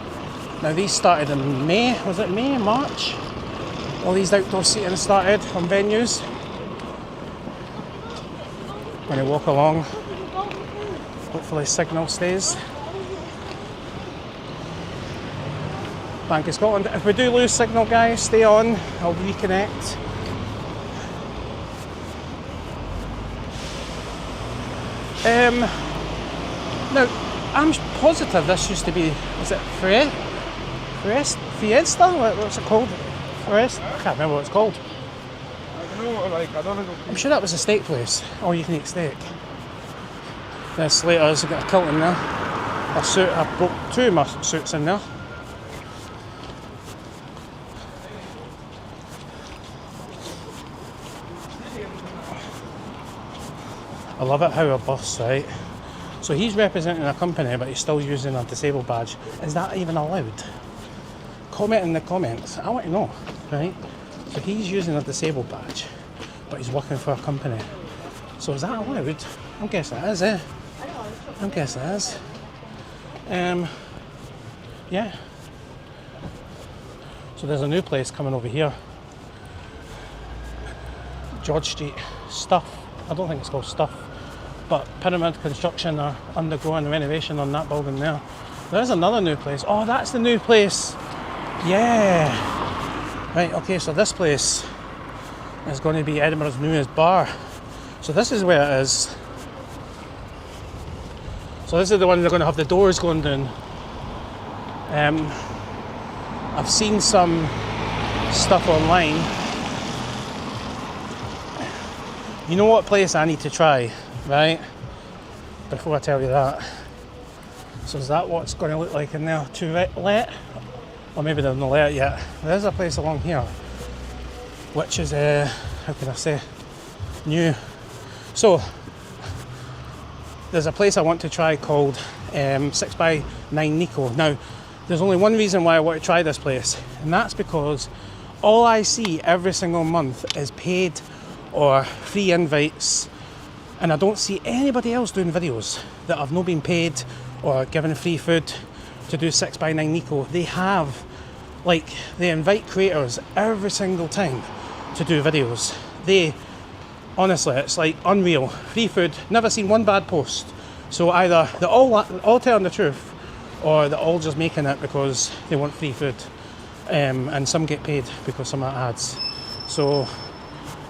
Now these started in May, was it May, March? All these outdoor seating started on venues. When you walk along, hopefully signal stays. Bank of Scotland. If we do lose signal, guys, stay on. I'll reconnect. Now, I'm positive this used to be, is it Fiesta? What's it called? Forest? I can't remember what it's called. I'm sure that was a steak place. All you can eat steak. There's Slater's, I've got a kilt in there. A suit, I've got 2 of my suits in there. I love it how a bus, right? So he's representing a company, but he's still using a disabled badge. Is that even allowed? Comment in the comments. I want to know, right? So he's using a disabled badge, but he's working for a company. So is that allowed? I'm guessing it is, eh? I'm guessing it is. Yeah. So there's a new place coming over here. George Street Stuff. I don't think it's called Stuff, but Pyramid Construction are undergoing renovation on that building there. There's another new place. Oh, that's the new place. Yeah. Right, okay, so this place is going to be Edinburgh's newest bar. So this is where it is. So this is the one they're going to have the doors going down. I've seen some stuff online. You know what place I need to try, right? Before I tell you that. So is that what it's going to look like in there to let? Or maybe they've not let it yet. There's a place along here, which is, how can I say, new. So, there's a place I want to try called 6x9 Nico. Now, there's only one reason why I want to try this place, and that's because all I see every single month is paid or free invites, and I don't see anybody else doing videos that have not been paid or given free food to do 6x9 Nico. They have, like, they invite creators every single time to do videos. They, honestly, it's like unreal. Free food, never seen one bad post. So either they're all telling the truth, or they're all just making it because they want free food. And some get paid because some are ads. So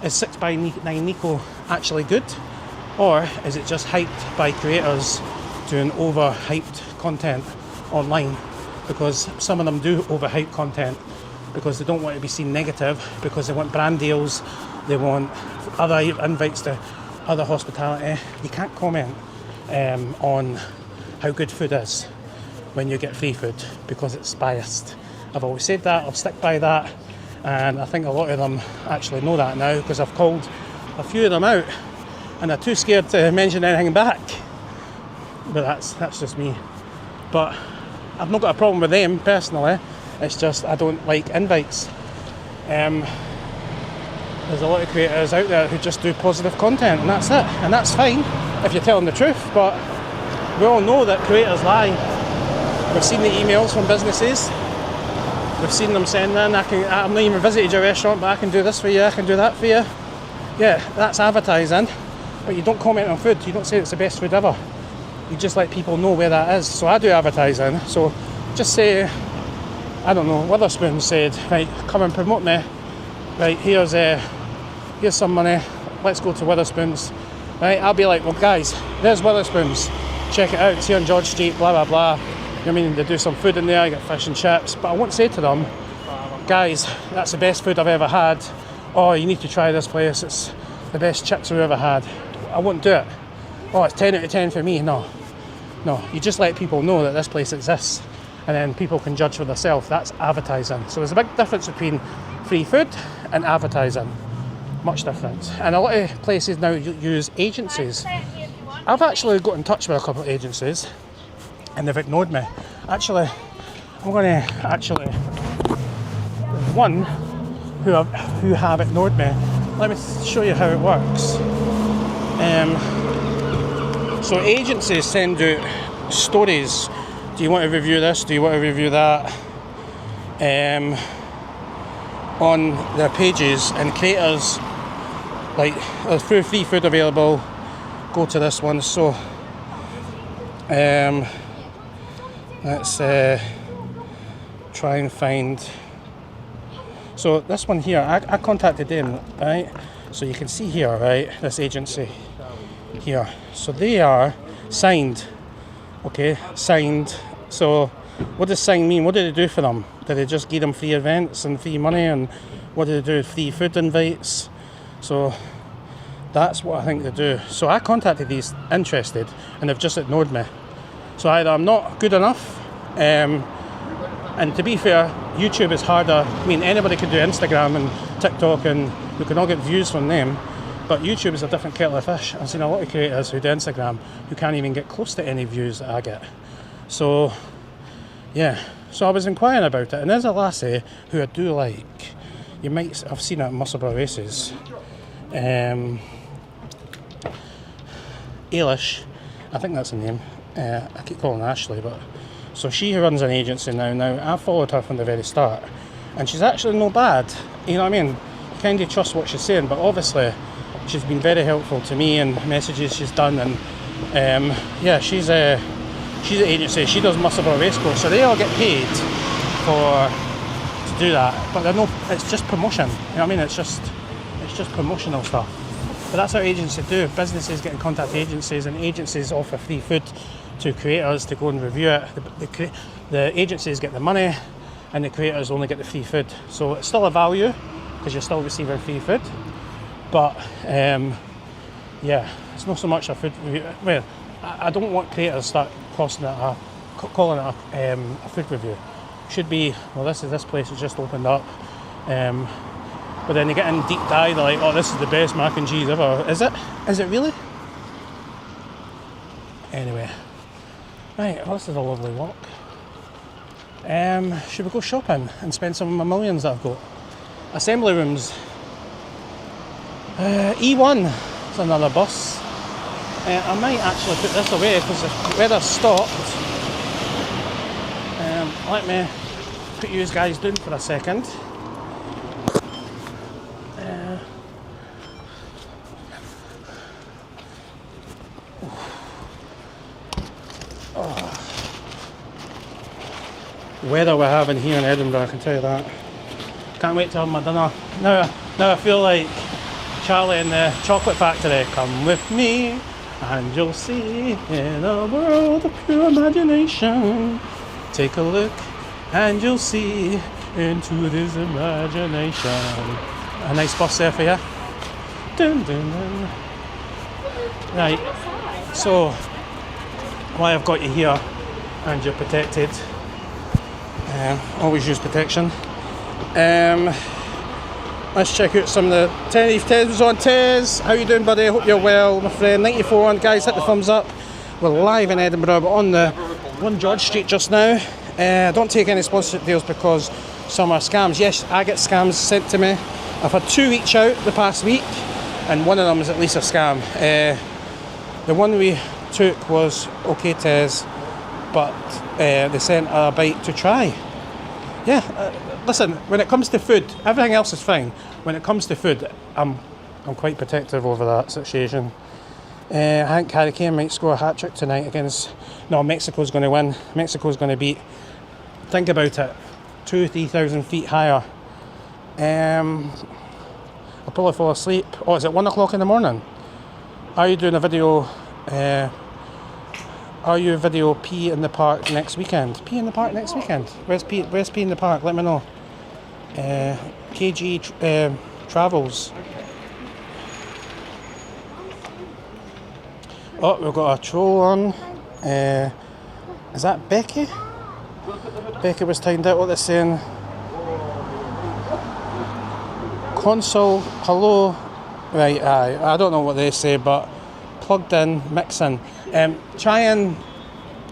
is 6x9 Nico actually good? Or is it just hyped by creators doing overhyped content online? Because some of them do overhype content because they don't want to be seen negative, because they want brand deals, they want other invites to other hospitality. You can't comment on how good food is when you get free food because it's biased. I've always said that, I'll stick by that, and I think a lot of them actually know that now because I've called a few of them out and they're too scared to mention anything back. But that's just me. But I've not got a problem with them personally, it's just I don't like invites. There's a lot of creators out there who just do positive content and that's it, and that's fine if you're telling the truth, but we all know that creators lie. We've seen the emails from businesses, we've seen them saying, "Man, I've not even visited your restaurant, but I can do this for you, I can do that for you." Yeah, that's advertising, but you don't comment on food, you don't say it's the best food ever. you just let people know where that is. So I do advertising. So just say, I don't know, Witherspoon said, right, come and promote me. Right, here's some money. Let's go to Witherspoon's. Right, I'll be like, well, guys, there's Witherspoon's. Check it out. It's here on George Street. Blah blah blah. You know what I mean? They do some food in there. I get fish and chips. But I won't say to them, guys, that's the best food I've ever had. Oh, you need to try this place. It's the best chips we've ever had. I won't do it. Oh, it's 10 out of 10 for me. No. You just let people know that this place exists, and then people can judge for themselves. That's advertising. So there's a big difference between free food and advertising. Much difference. And a lot of places now use agencies. I've actually got in touch with a couple of agencies and they've ignored me. Actually, I'm going to there's one who have ignored me. Let me show you how it works. So agencies send out stories. Do you want to review this? Do you want to review that? On their pages, and creators, like, there's free food available, go to this one. So let's try and find, so this one here, I contacted them, right? So you can see here, right, this agency here, so they are signed, okay, signed. So what does sign mean? What do they do for them? Do they just give them free events and free money? And what do they do? Free food invites? So that's what I think they do. So I contacted these interested and they've just ignored me. So either I'm not good enough, and to be fair, YouTube is harder. I mean, anybody can do Instagram and TikTok and we can all get views from them, but YouTube is a different kettle of fish. I've seen a lot of creators who do Instagram who can't even get close to any views that I get. So yeah, so I was inquiring about it, and there's a lassie who I do like. You might, I've seen her at Musselburgh races. Ailish, I think that's her name. I keep calling her Ashley, but so she runs an agency now. Now I've followed her from the very start, and she's actually no bad. You know what I mean? You kind of trust what she's saying, but obviously she's been very helpful to me and messages she's done, and yeah, she's an agency. She does Musselburgh Racecourse, so they all get paid to do that. But they're no, it's just promotion. You know what I mean? It's just promotional stuff. But that's how agencies do. Businesses get in contact with agencies, and agencies offer free food to creators to go and review it. The agencies get the money, and the creators only get the free food. So it's still a value because you're still receiving free food. But yeah, it's not so much a food review. Well, I don't want creators to start calling it a food review. Should be, well, this place has just opened up. But then they get in deep dive, they're like, oh, this is the best mac and cheese ever. Is it? Is it really? Anyway. Right, well, this is a lovely walk. Should we go shopping and spend some of my millions that I've got? Assembly rooms. E1 is another bus. I might actually put this away because the weather's stopped. Let me put you guys down for a second. Weather we're having here in Edinburgh, I can tell you that. Can't wait to have my dinner. Now I feel like Charlie in the Chocolate Factory. Come with me and you'll see in a world of pure imagination. Take a look and you'll see into this imagination. A nice bus there for you. Dun, dun, dun. Right, so while I've got you here and you're protected, always use protection. Let's check out some of the Tenerife. Tez was on. Tez, how you doing, buddy? I hope you're well, my friend. 94 on, guys, hit the thumbs up. We're live in Edinburgh, but on the 1 George Street just now. Don't take any sponsorship deals because some are scams. Yes, I get scams sent to me. I've had 2 each out the past week, and one of them is at least a scam. The one we took was okay, Tez, but they sent a bite to try. Yeah, listen, when it comes to food, everything else is fine. When it comes to food, I'm quite protective over that situation. I think Harry Kane might score a hat-trick tonight against... No, Mexico's going to win. Mexico's going to beat... Think about it. 2,000-3,000 feet higher. I'll probably fall asleep. Oh, is it 1 o'clock in the morning? Are you doing a video... are you video P in the park next weekend? P in the park next weekend? Where's P in the park? Let me know. KG Travels. Oh, we've got a troll on. Is that Becky? Becky was timed out what they're saying. Console, hello. Right, I don't know what they say, but plugged in, mixing. Try and,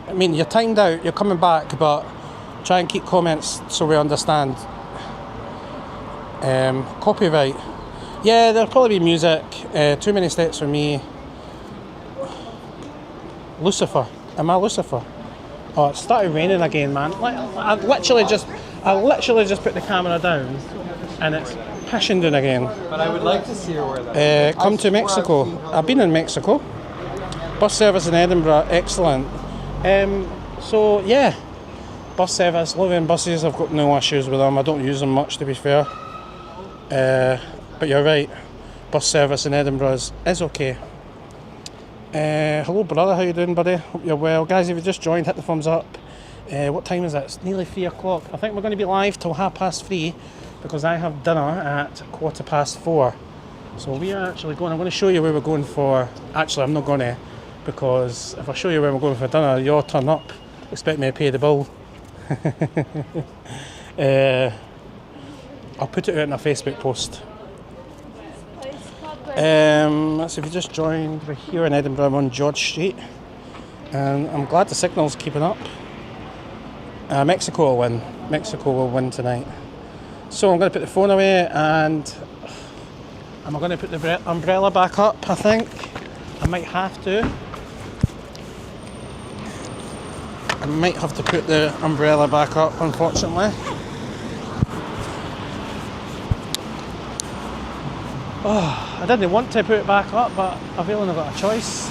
I mean, you're timed out, you're coming back, but try and keep comments so we understand. Copyright. Yeah, there'll probably be music. Too many steps for me. Lucifer. Am I Lucifer? Oh, it started raining again, man. I literally just put the camera down and it's pissing down again. But I would like to see her wear that. Come to Mexico. I've been in Mexico. Bus service in Edinburgh, excellent. So yeah, bus service, loving buses. I've got no issues with them. I don't use them much, to be fair. But you're right, bus service in Edinburgh is okay. Hello brother, how you doing, buddy? Hope you're well. Guys, if you just joined, hit the thumbs up. What time is it? It's nearly 3 o'clock. I think we're going to be live till 3:30 because I have dinner at 4:15. So we are actually going, I'm going to show you where we're going for, actually I'm not going to, because if I show you where we're going for dinner, you'll turn up, expect me to pay the bill. I'll put it out in a Facebook post. So if you just joined, we're here in Edinburgh on George Street, and I'm glad the signal's keeping up. Mexico will win. Mexico will win tonight. So I'm going to put the phone away, and am I going to put the umbrella back up? I think I might have to. I might have to put the umbrella back up, unfortunately. Oh, I didn't want to put it back up, but I've really not got a choice.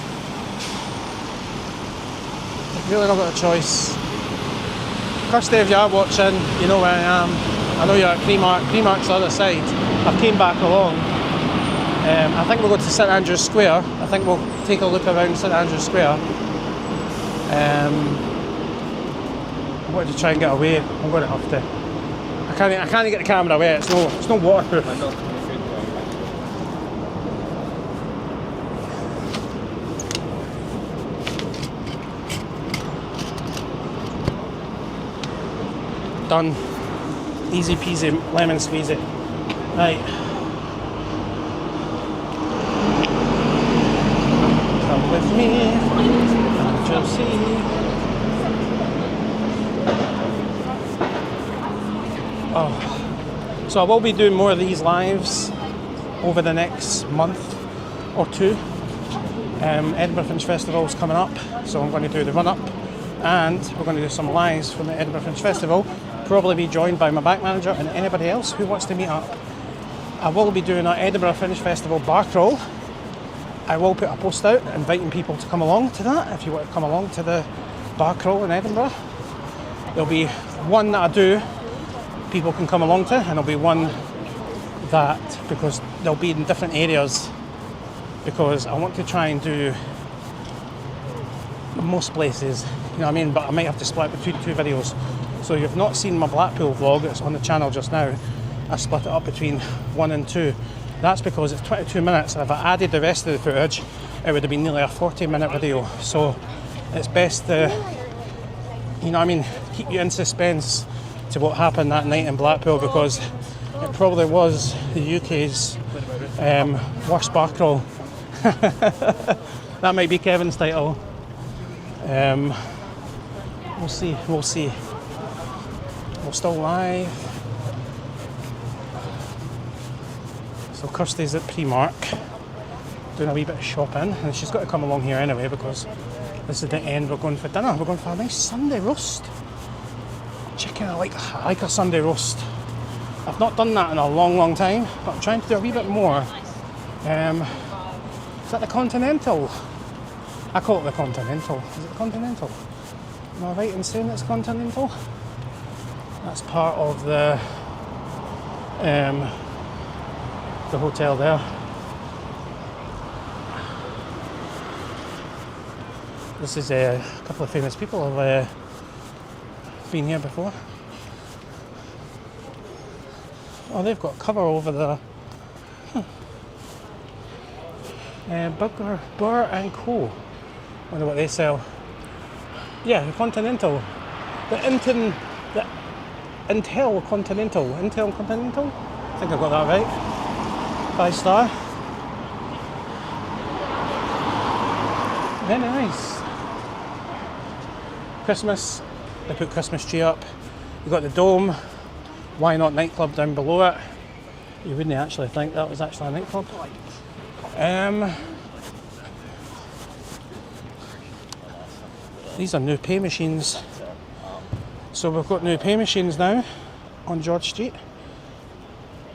I've really not got a choice. Kirsty, if you are watching, you know where I am. I know you're at Primark. Primark's the other side. I came back along. I think we'll go to St Andrew's Square. I think we'll take a look around St Andrew's Square. I wanted to try and get away. I'm going to have to. I can't get the camera away. It's no waterproof. Done. Easy peasy, lemon squeezy. Right. Come with me, and you'll see. Oh. So I will be doing more of these lives over the next month or two. Edinburgh Fringe Festival is coming up, so I'm going to do the run-up, and we're going to do some lives from the Edinburgh Fringe Festival. Probably be joined by my back manager and anybody else who wants to meet up. I will be doing an Edinburgh Fringe Festival bar crawl. I will put a post out inviting people to come along to that if you want to come along to the bar crawl in Edinburgh. There'll be one that I do, people can come along to, and there'll be one that, because they'll be in different areas, because I want to try and do most places, you know what I mean, but I might have to split between two videos. So if you've not seen my Blackpool vlog, it's on the channel just now. I split it up between 1 and 2. That's because it's 22 minutes, and if I added the rest of the footage, it would have been nearly a 40-minute video. So it's best to, you know what I mean, keep you in suspense to what happened that night in Blackpool, because it probably was the UK's worst bar crawl. That might be Kevin's title. We'll see. We're still live. So Kirsty's at Primark doing a wee bit of shopping, and she's got to come along here anyway because this is the end. We're going for dinner. We're going for a nice Sunday roast chicken. I like a Sunday roast. I've not done that in a long time, but I'm trying to do a wee bit more. Is that the Continental? I call it the Continental. Is it the Continental? Am I right in saying it's Continental? That's part of the hotel there. This is a couple of famous people have been here before. Oh, they've got cover over there. Burr and Co. Wonder what they sell. Yeah, the Continental. The Intel Continental. Intel Continental? I think I got that right. 5-star. Very nice. Christmas. They put Christmas tree up. You've got the dome. Why Not nightclub down below it. You wouldn't actually think that was actually a nightclub. These are new pay machines. So we've got new pay machines now on George Street.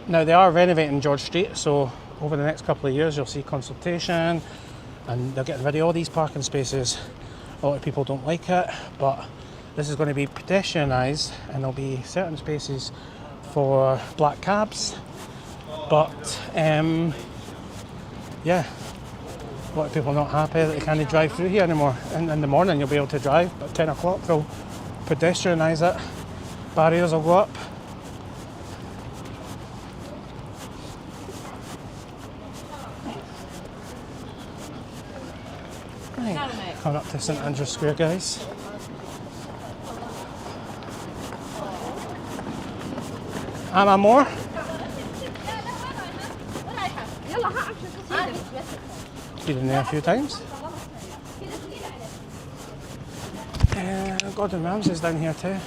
Now they are renovating George Street, so over the next couple of years you'll see consultation and they're getting rid of all these parking spaces. A lot of people don't like it, but this is going to be pedestrianised and there'll be certain spaces for black cabs. But yeah, a lot of people are not happy that they can't drive through here anymore. In the morning you'll be able to drive, but at 10 o'clock they'll pedestrianise it. Barriers will go up. Right, coming up to St Andrew's Square, guys. Am I more? Been in there a few times. Gordon Ramsay's down here too.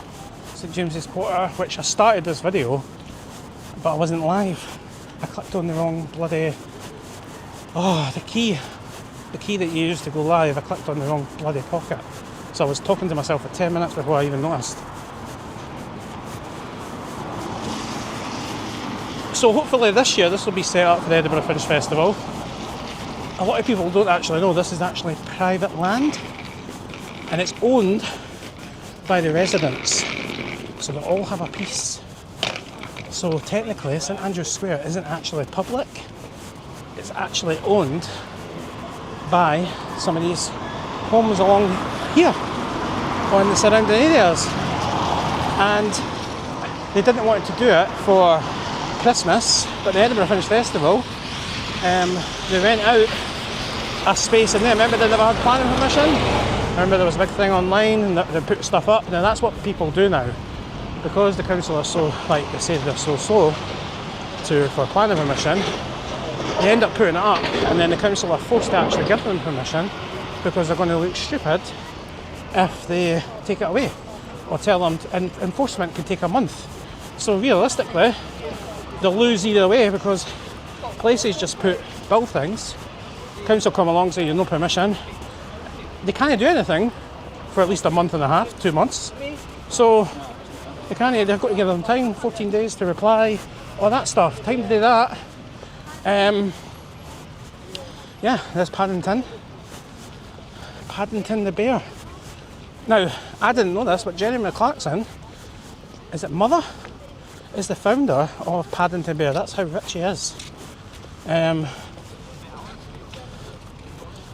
St James's Quarter, which I started this video, but I wasn't live. I clicked on the wrong bloody... Oh, the key that you use to go live, I clicked on the wrong bloody pocket. So I was talking to myself for 10 minutes before I even noticed. So hopefully this year this will be set up for the Edinburgh Fringe Festival. A lot of people don't actually know this is actually private land and it's owned by the residents, so they all have a piece. So technically St Andrew's Square isn't actually public, it's actually owned by some of these homes along here or in the surrounding areas, and they didn't want to do it for Christmas, but the Edinburgh Fringe Festival, they rent out a space in there. Remember they never had planning permission? Remember there was a big thing online and they put stuff up. Now that's what people do now. Because the council are so, like they say, they're so slow for planning permission, they end up putting it up and then the council are forced to actually give them permission because they're going to look stupid if they take it away or tell them, and enforcement can take a month. So realistically, they'll lose either way because places just build things, council come along and say you've no permission, they can't do anything for at least a month and a half, 2 months. So they've got to give them time, 14 days to reply, all that stuff, time to do that. Yeah, there's Paddington the bear. Now, I didn't know this, but Jeremy Clarkson, is the founder of Paddington Bear. That's how rich he is.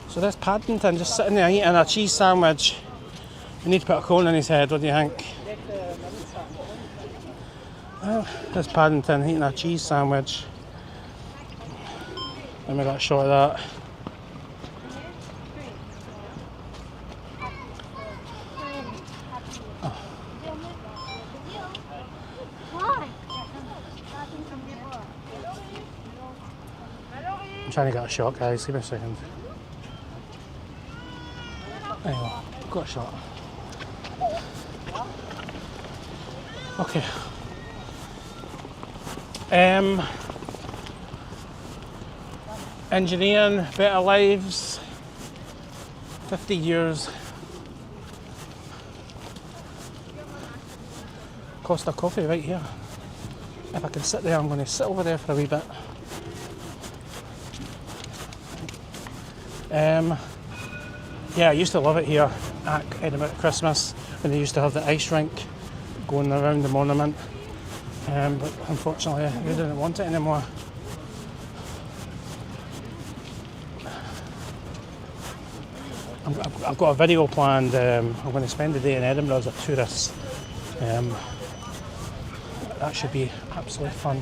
So there's Paddington just sitting there eating a cheese sandwich. We need to put a cone in his head, what do you think? Well, there's Paddington eating a cheese sandwich. Let me get a shot of that. I'm trying to get a shot, guys. Give me a second. There you go. Got a shot. Okay. Engineering, better lives, 50 years. Costa Coffee right here. If I can sit there, I'm going to sit over there for a wee bit. Yeah, I used to love it here at Edinburgh at Christmas when they used to have the ice rink going around the monument. But unfortunately, we didn't want it anymore. I've got a video planned. I'm going to spend the day in Edinburgh as a tourist. That should be absolutely fun.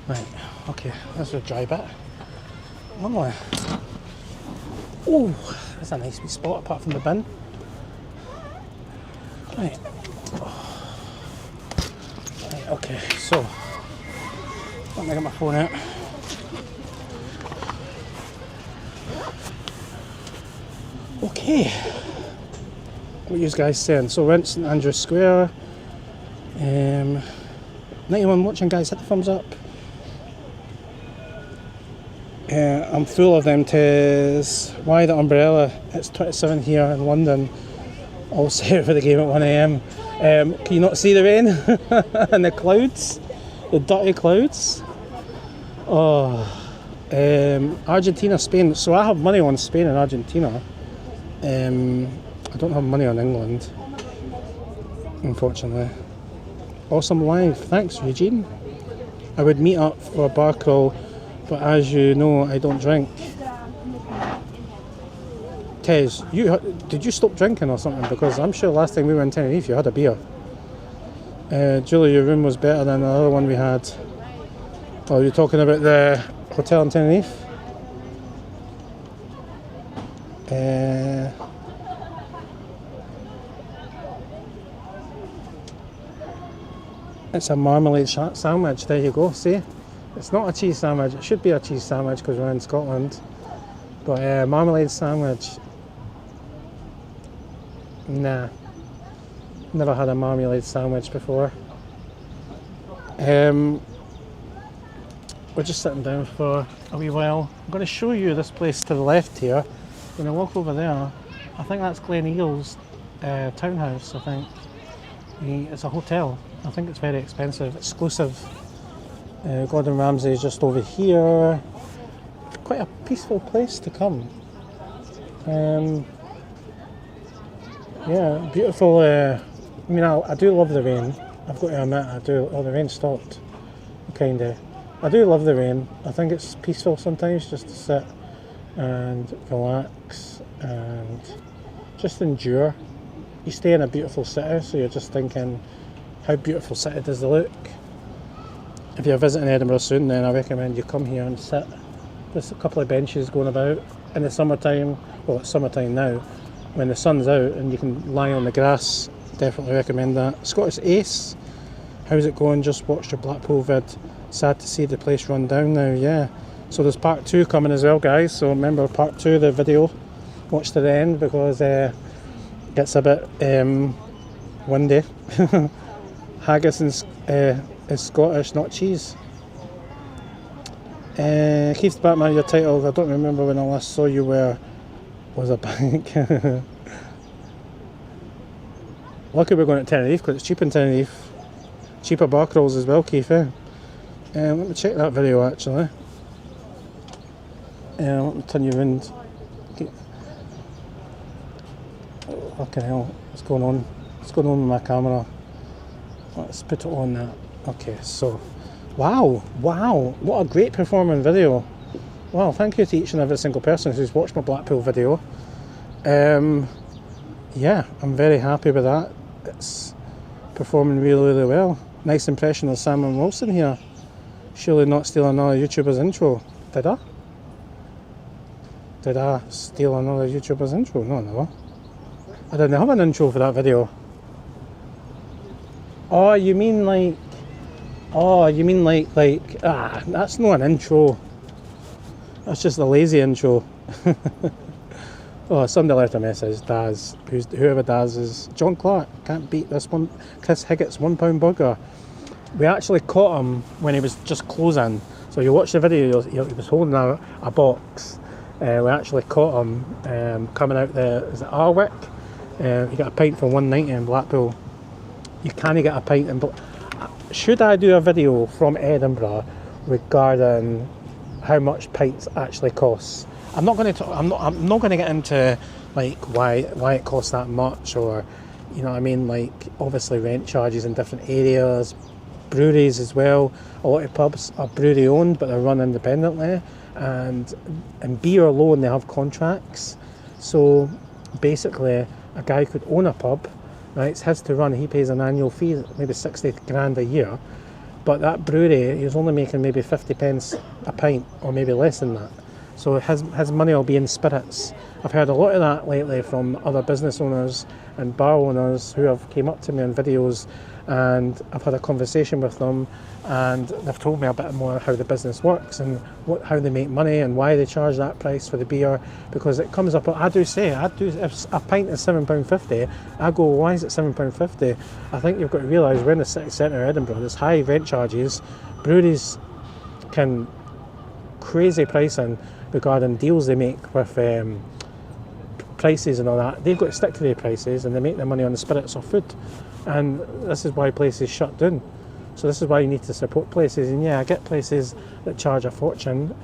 Right, okay, that's a dry bit. Lovely. Oh, that's a nice wee spot apart from the bin. Right. Right, okay, so let me get my phone out. Okay. What are you guys saying? So we're in St Andrew's Square. 91 watching, guys, hit the thumbs up. I'm full of them tes. Why the umbrella? It's 27 here in London. All set for the game at 1 AM. Can you not see the rain? And the clouds? The dirty clouds? Oh. Argentina, Spain. So I have money on Spain and Argentina. I don't have money on England, unfortunately. Awesome live. Thanks, Eugene. I would meet up for a bar crawl, but as you know, I don't drink. Tez, did you stop drinking or something? Because I'm sure last time we were in Tenerife you had a beer. Julie, your room was better than the other one we had. Oh, you're talking about the hotel in Tenerife? It's a marmalade sandwich, there you go, see? It's not a cheese sandwich, it should be a cheese sandwich because we're in Scotland. But marmalade sandwich, nah. Never had a marmalade sandwich before. We're just sitting down for a wee while. I'm going to show you this place to the left here. I'm going to walk over there. I think that's Glen Eagle's townhouse, I think. It's a hotel. I think it's very expensive, exclusive. Gordon Ramsay is just over here. Quite a peaceful place to come. Yeah, beautiful. I mean, I do love the rain. I've got to admit, I do. Oh, the rain stopped. Kinda. I do love the rain. I think it's peaceful sometimes just to sit and relax and just endure. You stay in a beautiful city, so you're just thinking, how beautiful city does it look? If you're visiting Edinburgh soon, then I recommend you come here and sit. There's a couple of benches going about in the summertime. Well, it's summertime now. When the sun's out and you can lie on the grass, definitely recommend that. Scottish Ace, how's it going? Just watched your Blackpool vid. Sad to see the place run down now, yeah. So there's part 2 coming as well, guys. So remember part 2 of the video. Watch to the end because it gets a bit windy. Haggis is Scottish, not cheese. Keith Batman, your title, I don't remember when I last saw you was a bank. Lucky we're going to Tenerife because it's cheap in Tenerife. Cheaper bar crawls as well, Keith. Let me check that video actually. Let me turn you around. Fucking hell, what's going on? What's going on with my camera? Let's put it on that. Okay, so, wow, what a great performing video. Wow, thank you to each and every single person who's watched my Blackpool video. Yeah, I'm very happy with that. It's performing really, really well. Nice impression of Simon Wilson here. Surely not steal another YouTuber's intro. Did I? Did I steal another YouTuber's intro? No, never. I didn't have an intro for that video. Oh, you mean like... Oh, you mean like... that's not an intro. That's just a lazy intro. Oh, somebody left a message. Daz. Whoever Daz is. John Clark. Can't beat this one. Chris Higgett's £1 burger. We actually caught him when he was just closing. So you watch the video, he was holding a box. We actually caught him coming out there. Is it Arwick? You got a pint for $1.90 in Blackpool. You can't get a pint in Blackpool. Should I do a video from Edinburgh regarding how much pints actually costs. I'm not going to talk, I'm not going to get into like why it costs that much, or you know what I mean, like obviously rent charges in different areas, breweries as well. A lot of pubs are brewery owned, but they're run independently, and in beer alone they have contracts. So basically a guy could own a pub, right, it's his to run, he pays an annual fee, maybe 60 grand a year, but that brewery, he's only making maybe 50 pence a pint, or maybe less than that. So his money will be in spirits. I've heard a lot of that lately from other business owners and bar owners who have came up to me on videos, and I've had a conversation with them, and they've told me a bit more how the business works and how they make money and why they charge that price for the beer, because it comes up. If a pint is £7.50, I go, why is it £7.50? I think you've got to realise we're in the city centre of Edinburgh. There's high rent charges. Breweries can crazy pricing regarding deals they make with prices and all that. They've got to stick to their prices, and they make their money on the spirits or food, and this is why places shut down. So this is why you need to support places. And yeah, I get places that charge a fortune.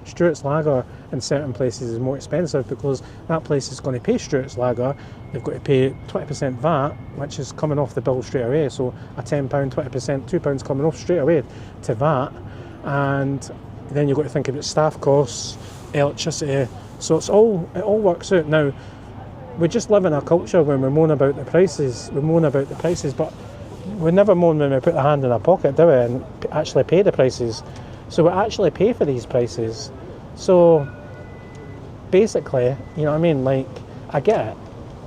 Stuart's Lager in certain places is more expensive because that place is going to pay Stuart's Lager. They've got to pay 20% VAT, which is coming off the bill straight away. So a £10, 20%, £2 coming off straight away to VAT. And then you've got to think about staff costs, electricity. So it all works out. Now, we just live in a culture when we moan about the prices. We moan about the prices, but we never moan when we put the hand in our pocket, do we, and actually pay the prices. So we actually pay for these prices. So basically, you know what I mean, like, I get it.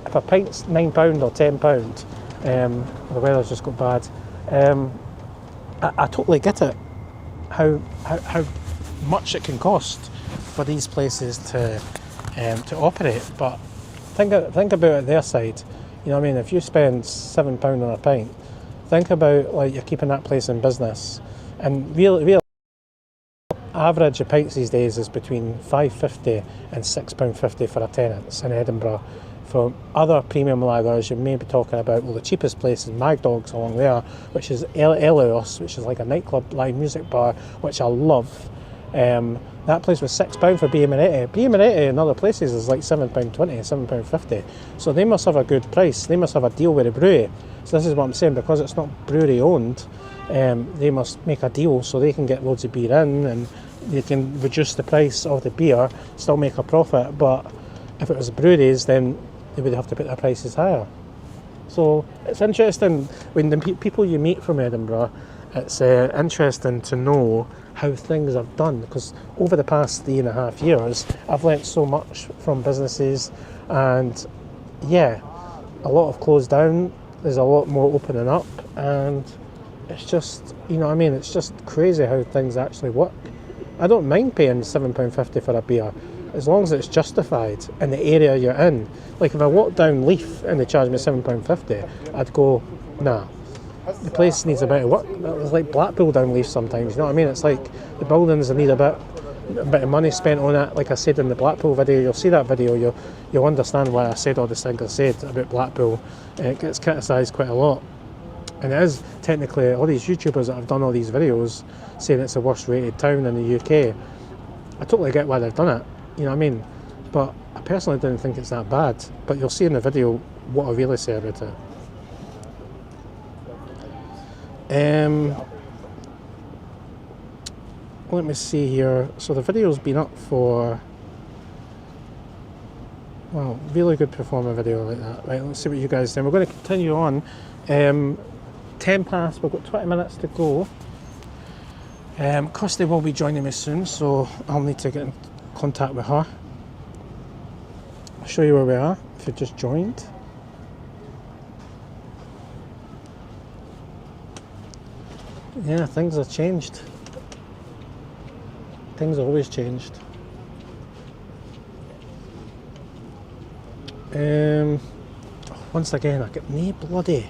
If a pint's £9 or £10, the weather's just got bad, I totally get it. How much it can cost for these places to operate, but think about it their side. You know what I mean? If you spend £7 on a pint, think about like you're keeping that place in business. And real average of pints these days is between £5.50 and £6.50 for a tenants in Edinburgh. For other premium lagers, you may be talking about, well, the cheapest place is Mad Dog's along there, which is Elios, which is like a nightclub live music bar, which I love. That place was £6 for Bia Moretti. Bia Moretti in other places is like £7.20, £7.50. So they must have a good price. They must have a deal with the brewery. So this is what I'm saying, because it's not brewery owned, they must make a deal so they can get loads of beer in, and they can reduce the price of the beer, still make a profit. But if it was breweries, then they would have to put their prices higher. So it's interesting when the people you meet from Edinburgh, it's interesting to know how things are done, because over the past 3.5 years I've learnt so much from businesses, and yeah, a lot have closed down, there's a lot more opening up, and it's just, you know what I mean, it's just crazy how things actually work. I don't mind paying £7.50 for a beer as long as it's justified in the area you're in. Like if I walked down Leaf and they charged me £7.50, I'd go, nah, the place needs a bit of work. It's like Blackpool down Leaf sometimes, you know what I mean? It's like the buildings need a bit of money spent on it. Like I said in the Blackpool video, you'll see that video, you'll understand why I said all the things I said about Blackpool. It gets criticised quite a lot. And it is technically, all these YouTubers that have done all these videos saying it's the worst rated town in the UK. I totally get why they've done it, you know what I mean? But I personally didn't think it's that bad. But you'll see in the video what I really say about it. Let me see here. So the video's been up for, well, really good performing video like that. Right, let's see what you guys think. We're going to continue on. 10 past, we've got 20 minutes to go. Kirsty will be joining me soon, so I'll need to get in contact with her. I'll show you where we are if you just joined. Yeah, things have changed. Things always changed. Once again, I get no bloody.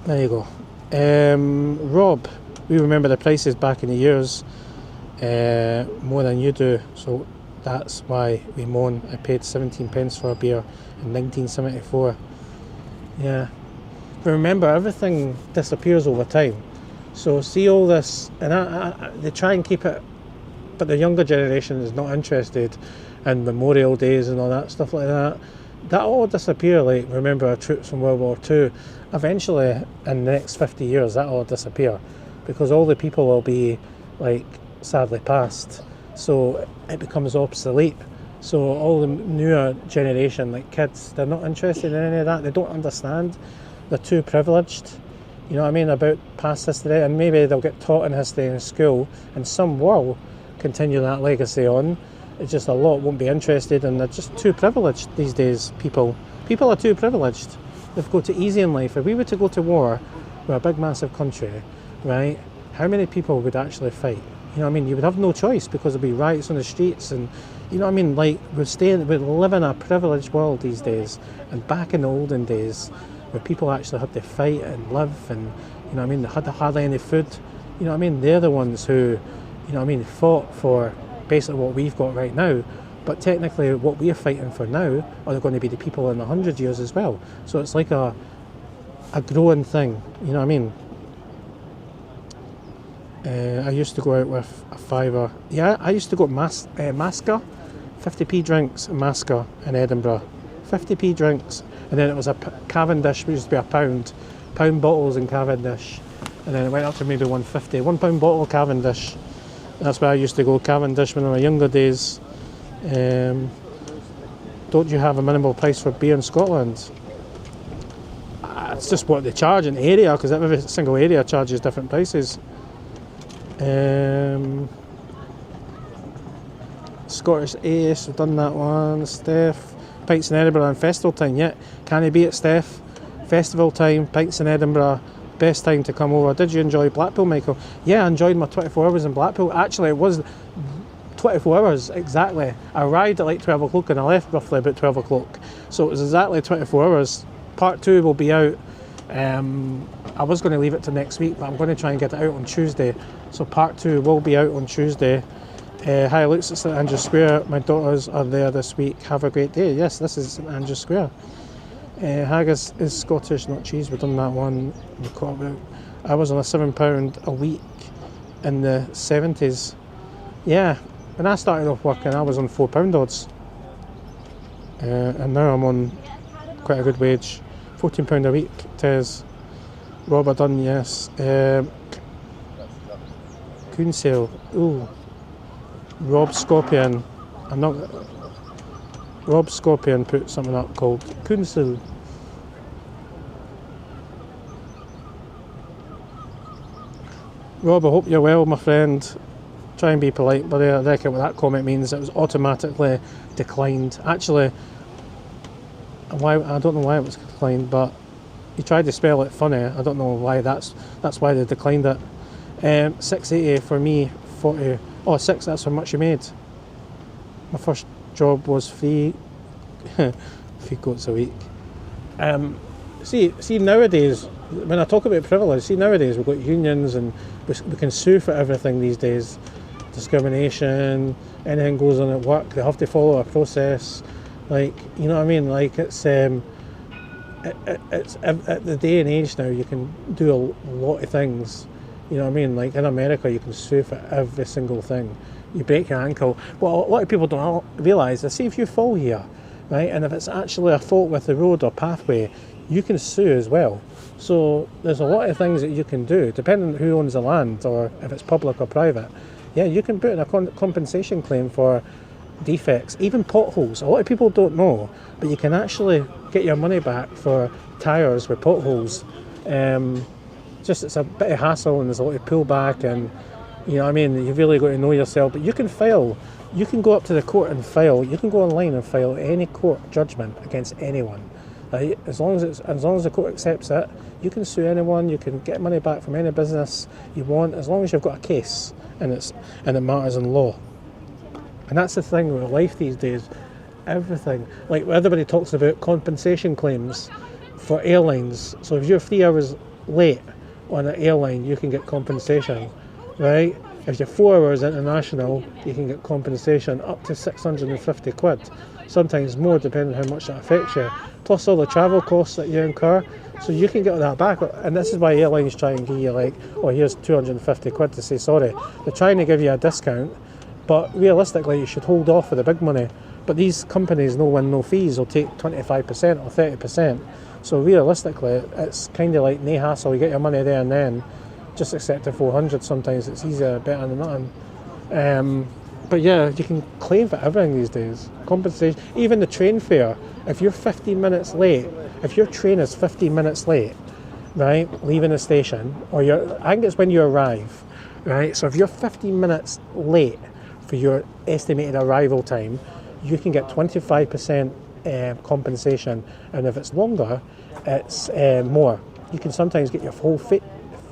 There you go. Rob, we remember the prices back in the years more than you do, so that's why we moan. I paid 17 pence for a beer in 1974. Yeah. But remember, everything disappears over time. So see all this, and they try and keep it, but the younger generation is not interested in Memorial Days and all that stuff like that. That all disappear. Like, remember our troops from World War II. Eventually, in the next 50 years, that all disappear, because all the people will be, like, sadly passed. So it becomes obsolete. So all the newer generation, like kids, they're not interested in any of that. They don't understand. They're too privileged. You know what I mean, about past history, and maybe they'll get taught in history in school, and some will continue that legacy on. It's just a lot won't be interested, and they're just too privileged these days. People are too privileged. They've got it easy in life. If we were to go to war with a big massive country, right, how many people would actually fight? You know what I mean? You would have no choice, because there'd be riots on the streets, and you know what I mean, like, we live in a privileged world these days. And back in the olden days, where people actually had to fight and live, and you know what I mean, they had hardly any food. You know what I mean? They're the ones who, you know what I mean, fought for basically what we've got right now. But technically, what we're fighting for now are going to be the people in 100 years as well. So it's like a growing thing. You know what I mean? I used to go out with a fiver. Yeah, I used to go to Masca, 50p drinks in Masca in Edinburgh. 50p drinks, and then it was a Cavendish, which used to be a pound bottles in Cavendish, and then it went up to maybe 150, £1 bottle of Cavendish. That's where I used to go, Cavendish, when in my younger days. Don't you have a minimal price for beer in Scotland? It's just what they charge in the area, because every single area charges different prices. Scottish Ace, we've done that one. Steph, pints in Edinburgh and festival time. Yeah, can you beat it, Steph? Festival time, pints in Edinburgh, best time to come over. Did you enjoy Blackpool, Michael? Yeah, I enjoyed my 24 hours in Blackpool. Actually, it was 24 hours exactly. I arrived at like 12 o'clock and I left roughly about 12 o'clock. So it was exactly 24 hours. Part 2 will be out. I was going to leave it to next week, but I'm going to try and get it out on Tuesday. So part 2 will be out on Tuesday. Hi, Luke's at St Andrews Square. My daughters are there this week. Have a great day. Yes, this is St Andrews Square. Haggis is Scottish, not cheese. We've done that one. I was on a £7 a week in the 70s. Yeah, when I started off working, I was on £4 odds. And now I'm on quite a good wage. £14 a week, Tez. Robert Dunn, yes. Coon sale. Ooh. Rob Scorpion. Rob Scorpion put something up called Coon sale. Rob, I hope you're well, my friend. Try and be polite, but I reckon what that comment means, it was automatically declined. Actually, why, I don't know why it was declined, but you tried to spell it funny. I don't know why that's why they declined it. 680 for me, 40. Oh, 6, that's how much you made. My first job was 3 goats a week. See nowadays, when I talk about privilege, nowadays we've got unions and we can sue for everything these days. Discrimination, anything goes on at work, they have to follow a process. Like, you know what I mean? Like, it's at the day and age now, you can do a lot of things. You know what I mean? Like in America, you can sue for every single thing. You break your ankle. Well, a lot of people don't realise is, see if you fall here, right? And if it's actually a fault with the road or pathway, you can sue as well. So there's a lot of things that you can do, depending on who owns the land or if it's public or private. Yeah, you can put in a compensation claim for defects, even potholes. A lot of people don't know, but you can actually get your money back for tyres with potholes. Just it's a bit of hassle and there's a lot of pullback, and you know what I mean, you've really got to know yourself. But you can file, you can go up to the court and file, you can go online and file any court judgment against anyone. Right? As long as the court accepts it, you can sue anyone, you can get money back from any business you want, as long as you've got a case and it matters in law. And that's the thing with life these days. Everything, like everybody talks about compensation claims for airlines. So if you're 3 hours late on an airline, you can get compensation, right? If you're 4 hours international, you can get compensation up to 650 quid, sometimes more depending on how much that affects you, plus all the travel costs that you incur. So you can get that back, and this is why airlines try and give you like, oh, here's 250 quid to say sorry. They're trying to give you a discount, but realistically you should hold off for the big money. But these companies, no win, no fees, will take 25% or 30%. So realistically, it's kind of like no hassle. You get your money there and then. Just accept a 400 sometimes. It's easier, better than nothing. But yeah, you can claim for everything these days. Compensation, even the train fare. If you're 15 minutes late, if your train is 15 minutes late, right, leaving the station, or I think it's when you arrive, right? So if you're 15 minutes late for your estimated arrival time, you can get 25% compensation, and if it's longer, it's more. You can sometimes get your whole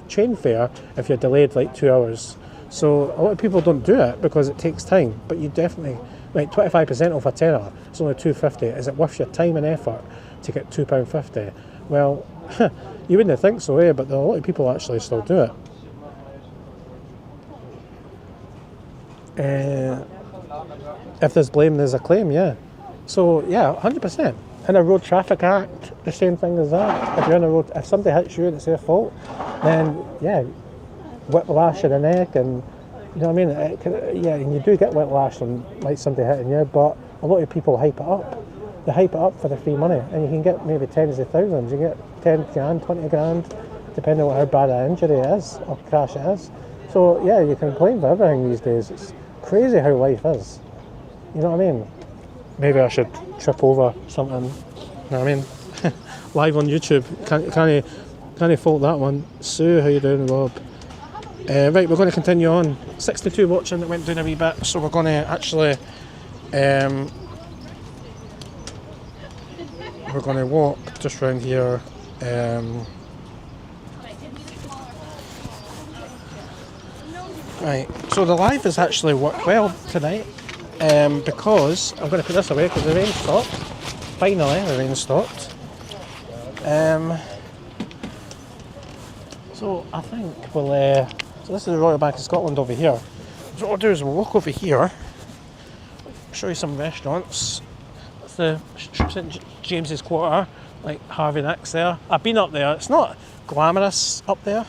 train fare if you're delayed like 2 hours. So a lot of people don't do it because it takes time, but you definitely, like 25% off a tenner, it's only £2.50. Is it worth your time and effort to get £2.50? Well, you wouldn't think so, but a lot of people actually still do it. If there's blame, there's a claim, yeah. So yeah, 100%. In a Road Traffic Act, the same thing as that. If you're on a road, if somebody hits you and it's their fault, then yeah, whiplash in the neck, and you know what I mean. Yeah, and you do get whiplash from like somebody hitting you, but a lot of people hype it up. They hype it up for the free money, and you can get maybe tens of thousands. You get 10 grand, 20 grand, depending on how bad an injury it is or crash it is. So yeah, you can claim for everything these days. It's crazy how life is. You know what I mean? Maybe I should trip over something. You know what I mean? Live on YouTube. Can't fault that one. Sue, how you doing, Rob? Right, we're going to continue on. 62 watching, it went down a wee bit, so we're going to actually we're going to walk just round here. Right, so the live has actually worked well tonight, because I'm going to put this away because the rain stopped. Finally, the rain stopped. So I think we'll. So this is the Royal Bank of Scotland over here. So what we'll do is we'll walk over here, show you some restaurants. That's the St James's Quarter, like Harvey Nicks there. I've been up there. It's not glamorous up there.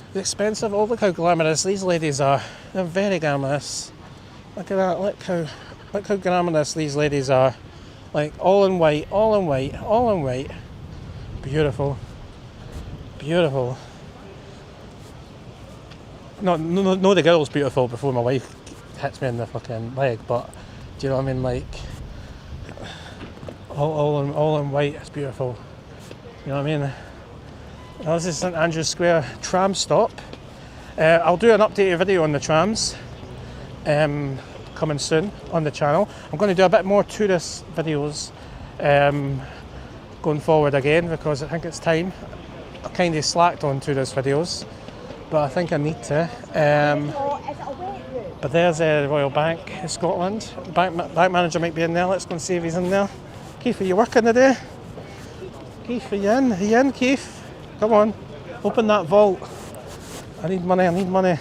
It's expensive. Oh, look how glamorous these ladies are. They're very glamorous. Look at that. Look how glamorous these ladies are. Like all in white, all in white, all in white. Beautiful. Beautiful. No, the girl's beautiful before my wife hits me in the fucking leg, but do you know what I mean? Like all in white, it's beautiful. You know what I mean? Now, this is St Andrew's Square tram stop. I'll do an updated video on the trams coming soon on the channel. I'm going to do a bit more tourist videos going forward again, because I think it's time. I kind of slacked on tourist videos, but I think I need to. But there's the Royal Bank of Scotland. The bank manager might be in there. Let's go and see if he's in there. Keith, are you working today? Keith, are you in? Are you in, Keith? Come on, open that vault. I need money, I need money.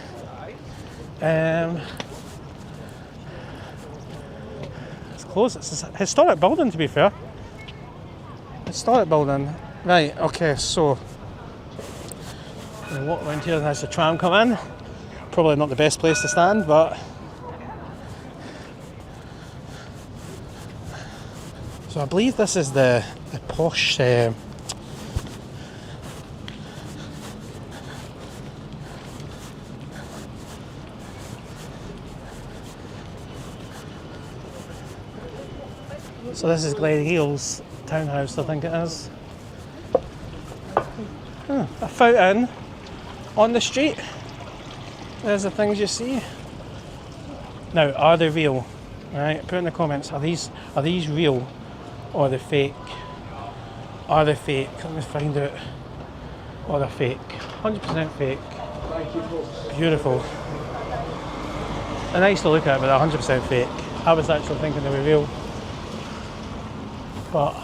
It's closed. It's a historic building, to be fair. Historic building. Right, okay, so we'll walk around here and as the tram come in. Probably not the best place to stand, but so I believe this is the posh so this is Glen Eagles townhouse, I think it is. A fountain on the street. There's the things you see. Now, are they real? Right, put in the comments, are these real or are they fake? Are they fake? Let me find out. Or they're fake. 100% fake. Beautiful. They're nice to look at, but they're 100% fake. I was actually thinking they were real. But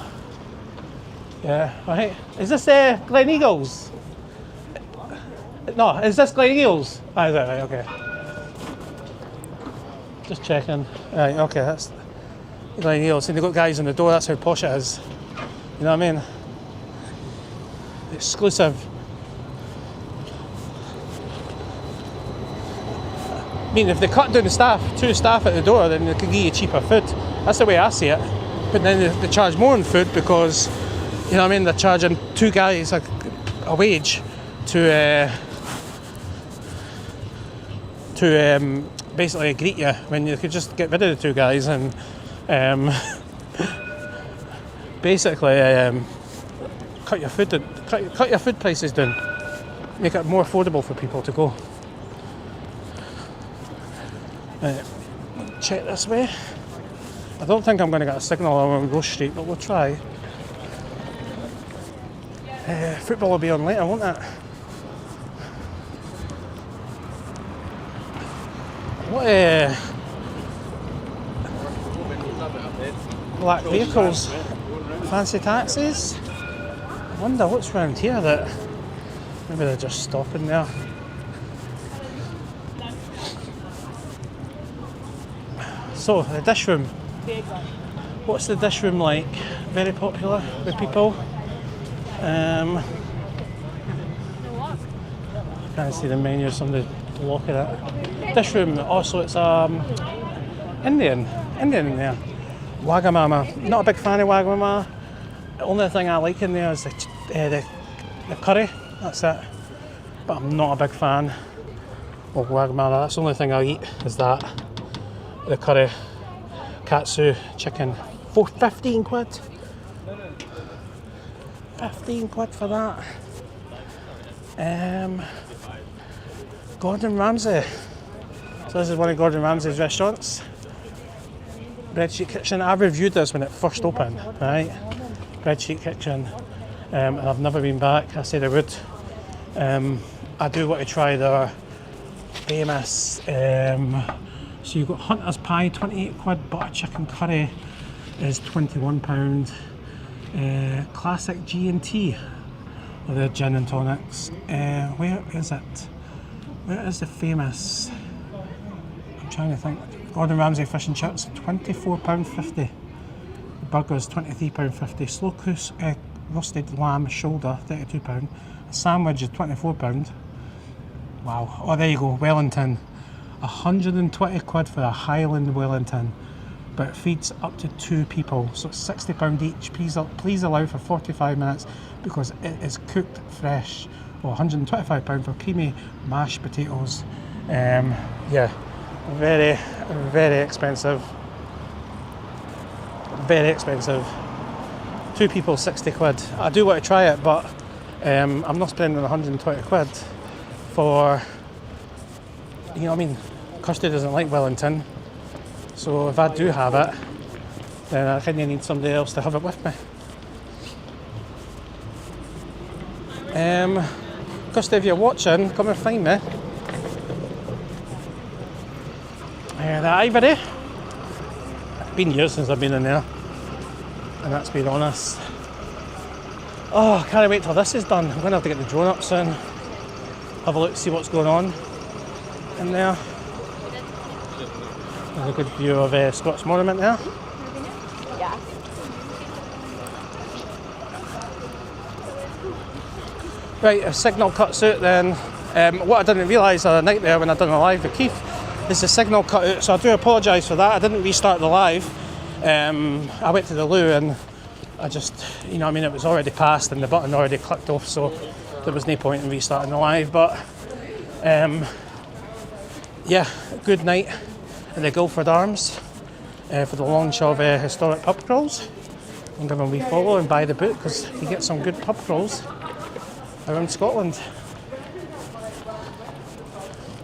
yeah, right. Is this Glen Eagles? No, is this Glen Eels? Ah, is that right? Okay. Just checking. Right, okay, that's Glen Eels. And they've got guys in the door, that's how posh it is. You know what I mean? Exclusive. I mean, if they cut down the staff, 2 staff at the door, then they could give you cheaper food. That's the way I see it. But then they charge more on food because, you know what I mean, they're charging 2 guys a wage to basically greet you when you could just get rid of the 2 guys and basically cut your food prices down, make it more affordable for people to go. Check this way. I don't think I'm going to get a signal on Rose Street, but we'll try. Football will be on later, won't it? What black vehicles? Fancy taxis? I wonder what's round here that maybe they're just stopping there. So, the dish room. What's the dish room like? Very popular with people. Can't see the menu, somebody blocking it. Dish room, also it's Indian in there. Wagamama, not a big fan of Wagamama. The only thing I like in there is the curry, that's it. But I'm not a big fan of Wagamama, that's the only thing I eat is that. The curry, katsu, chicken. 15 quid. 15 quid for that. Gordon Ramsay. So this is one of Gordon Ramsay's restaurants. Breadsheet Kitchen. I reviewed this when it first opened, right? Breadsheet Kitchen. And I've never been back. I said I would. I do want to try their famous so you've got Hunter's Pie, 28 quid, butter chicken curry is £21. Classic G&T, or their gin and tonics. Where is it? Where is the famous? I'm trying to think. Gordon Ramsay fish and chips, £24.50. The burgers, £23.50. Slow cooked roasted lamb shoulder, £32. A sandwich is £24. Wow. Oh, there you go, Wellington. 120 quid for a Highland Wellington, but it feeds up to 2 people, so it's £60 each. Please allow for 45 minutes because it is cooked fresh. Well, £125 for creamy mashed potatoes. Yeah, very, very expensive. Very expensive. 2 people, 60 quid. I do want to try it, but I'm not spending 120 quid for, you know what I mean? Kirsty doesn't like Wellington, so if I do have it, then I kind of need somebody else to have it with me. Kirsty, if you're watching, come and find me. The Ivory. It's been years since I've been in there, and that's been honest. Oh, I can't wait till this is done. I'm going to have to get the drone up soon. Have a look, see what's going on in there. There's a good view of Scots Monument there. Yeah. Right, a signal cuts out then. What I didn't realise the other night there when I done the live with Keith is the signal cut out, so I do apologise for that. I didn't restart the live. I went to the loo and I just, you know what I mean, it was already passed and the button already clicked off, so there was no point in restarting the live. But yeah, good night at the Guildford Arms for the launch of historic pub crawls. I'm going to wee follow and buy the book because you get some good pub crawls around Scotland.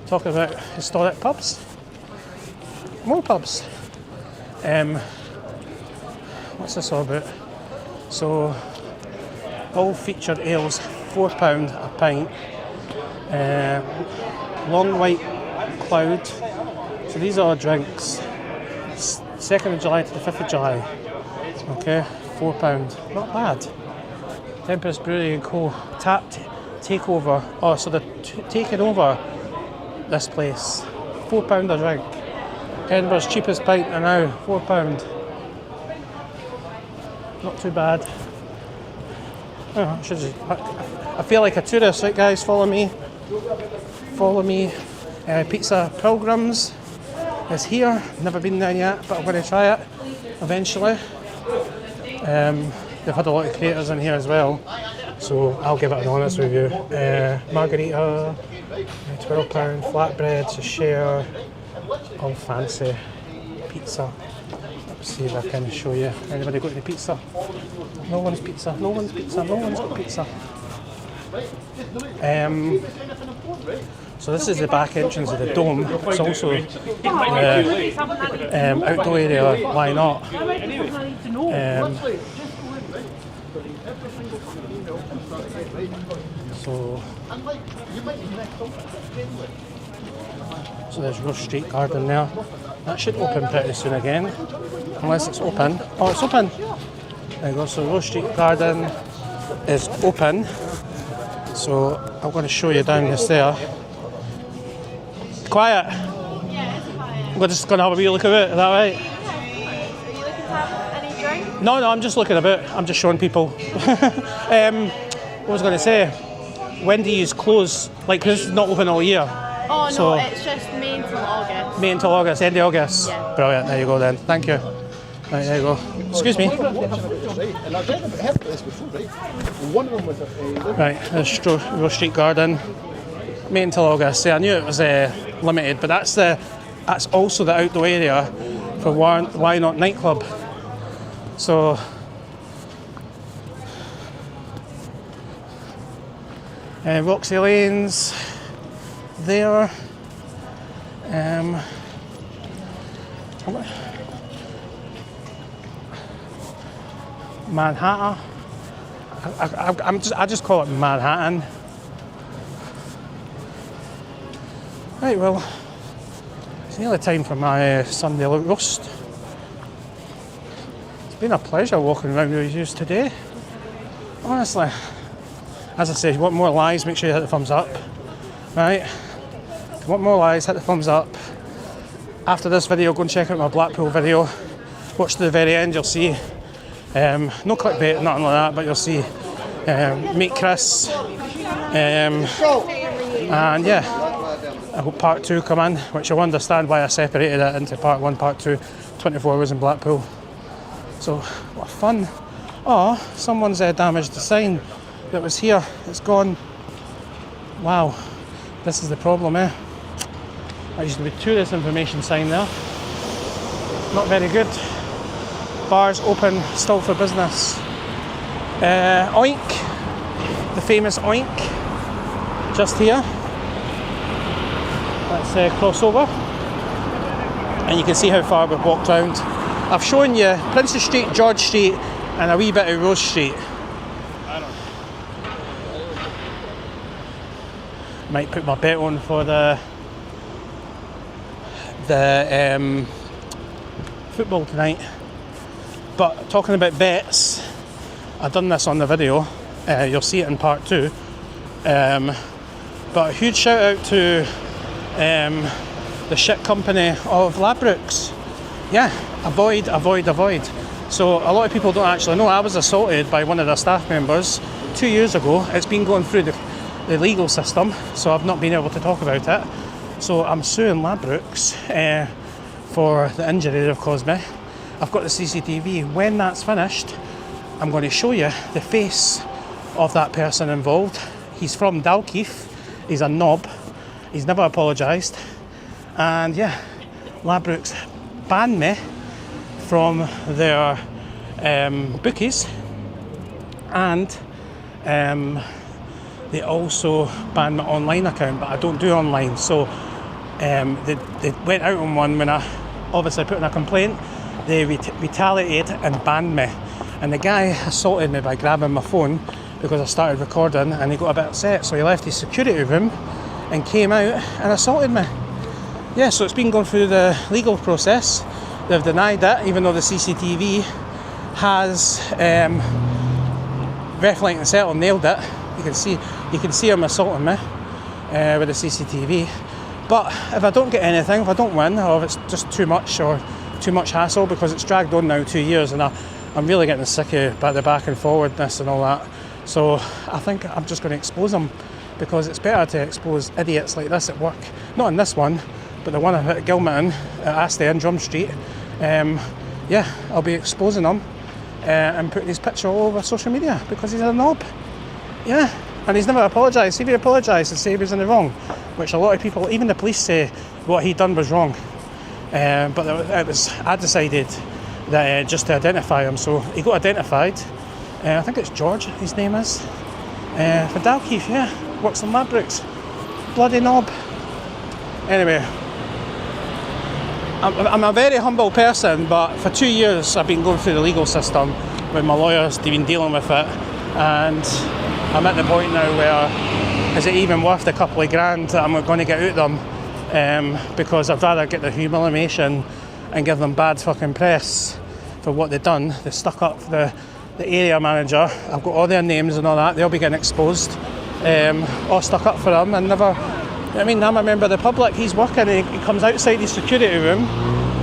Talk about historic pubs. More pubs. What's this all about? So, all featured ales, £4 a pint. Long White Cloud. So these are drinks. 2nd of July to the 5th of July. Okay, £4. Not bad. Tempest Brewery and Co. Tapped takeover. Oh, so they're taking over this place. £4 a drink. Edinburgh's cheapest pint are now £4. Not too bad. Oh, I feel like a tourist, right guys? Follow me. Follow me. Pizza Pilgrims is here. Never been there yet, but I'm going to try it eventually. They've had a lot of creators in here as well, so I'll give it an honest review. Margarita, £12, flatbreads, a share, all fancy. Pizza. Let's see if I can show you. Anybody got any pizza? No one's pizza, no one's pizza, no one's got pizza. So this is the back entrance of the dome. It's also the outdoor area. Why not? So there's Rose Street Garden there. That should open pretty soon again, unless it's open. Oh, it's open. There you go. So Rose Street Garden is open. So I'm going to show you down the stair. Quiet. Yeah, it's quiet. We're just going to have a wee look at it. Is that right? Are you looking to have any drink? No, I'm just looking about. I'm just showing people. What was I going to say? When do you close? Like, 'cause this is not open all year. Oh no, So- it's just May until August. May until August, end of August. Yeah. Brilliant. There you go then. Thank you. Right, there you go. Excuse me. Right, there's Rose Street Garden. May until August. See, I knew it was limited, but that's also the outdoor area for Why Not nightclub. So Roxy Lane's there. Manhattan. I just call it Manhattan. Right, well, it's nearly time for my Sunday roast. It's been a pleasure walking around with you today. Honestly, as I say, if you want more lies, make sure you hit the thumbs up. Right? If you want more lies, hit the thumbs up. After this video, go and check out my Blackpool video. Watch to the very end, you'll see. No clickbait, nothing like that, but you'll see meet Chris. And yeah, I hope part 2 come in, which you'll understand why I separated it into part 1, part 2, 24 hours in Blackpool. So, what fun. Oh, someone's damaged the sign that was here. It's gone. Wow, this is the problem, eh? There used to be tourist information sign there. Not very good. Bars open, still for business. Oink, the famous Oink, just here. Let's cross over, and you can see how far we've walked round. I've shown you Princess Street, George Street, and a wee bit of Rose Street. Might put my bet on for the football tonight. But talking about bets, I've done this on the video. You'll see it in part 2. But a huge shout out to the shit company of Ladbrokes. Yeah, avoid. So a lot of people don't actually know I was assaulted by one of their staff members 2 years ago. It's been going through the legal system, so I've not been able to talk about it. So I'm suing Ladbrokes for the injury they've caused me. I've got the CCTV. When that's finished, I'm going to show you the face of that person involved. He's from Dalkeith. He's a knob. He's never apologised. And yeah, Ladbrokes banned me from their bookies, and they also banned my online account, but I don't do online. So they went out on one when I obviously put in a complaint. They retaliated and banned me. And the guy assaulted me by grabbing my phone because I started recording, and he got a bit upset. So he left his security room and came out and assaulted me. Yeah, so it's been going through the legal process. They've denied it, even though the CCTV has Ref Light and Settle nailed it. You can see you can see him assaulting me with the CCTV. But if I don't get anything, if I don't win, or if it's just too much hassle, because it's dragged on now 2 years, and I'm really getting sick of the back and forwardness and all that. So I think I'm just going to expose him, because it's better to expose idiots like this at work. Not in this one, but the one at Gilmerton at Astley in Drum Street. Yeah, I'll be exposing him and putting his picture all over social media, because he's a knob. Yeah, and he's never apologised. If he apologised and say he was in the wrong, which a lot of people, even the police, say what he done was wrong. But I decided that just to identify him, so he got identified. I think it's George, his name is. For Dalkeith, yeah, works on Ladbrokes. Bloody knob. Anyway, I'm a very humble person, but for 2 years I've been going through the legal system with my lawyers, been dealing with it, and I'm at the point now where is it even worth the couple of grand that I'm going to get out of them, because I'd rather get the humiliation and give them bad fucking press for what they've done. They stuck up the area manager. I've got all their names and all that. They'll be getting exposed. All stuck up for them and never. I mean, I'm a member of the public. He's working and he comes outside his security room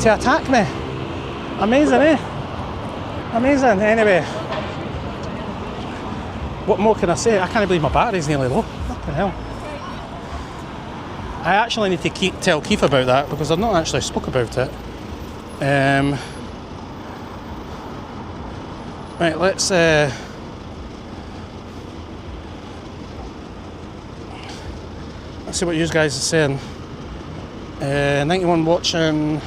to attack me. Amazing, eh? Amazing. Anyway, what more can I say? I can't believe my battery's nearly low. Fucking hell. I actually need to tell Keith about that, because I've not actually spoke about it. Right, let's see what you guys are saying. 91 watching.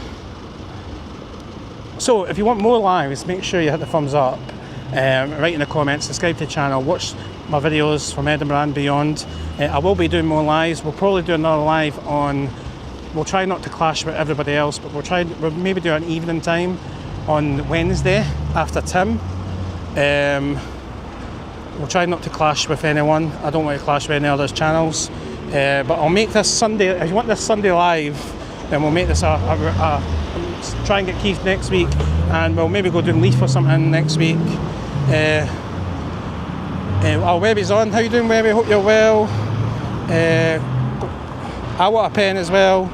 So if you want more lives, make sure you hit the thumbs up, write in the comments, subscribe to the channel, watch my videos from Edinburgh and beyond. I will be doing more lives. We'll probably do another live on, we'll try not to clash with everybody else, but we'll maybe do an evening time on Wednesday after Tim. We'll try not to clash with anyone. I don't want to clash with any other channels. But I'll make this Sunday, if you want this Sunday live, then we'll make this try and get Keith next week, and we'll maybe go doing Leaf or something next week. Our Webby's on. How you doing, Webby? Hope you're well. I want a pen as well.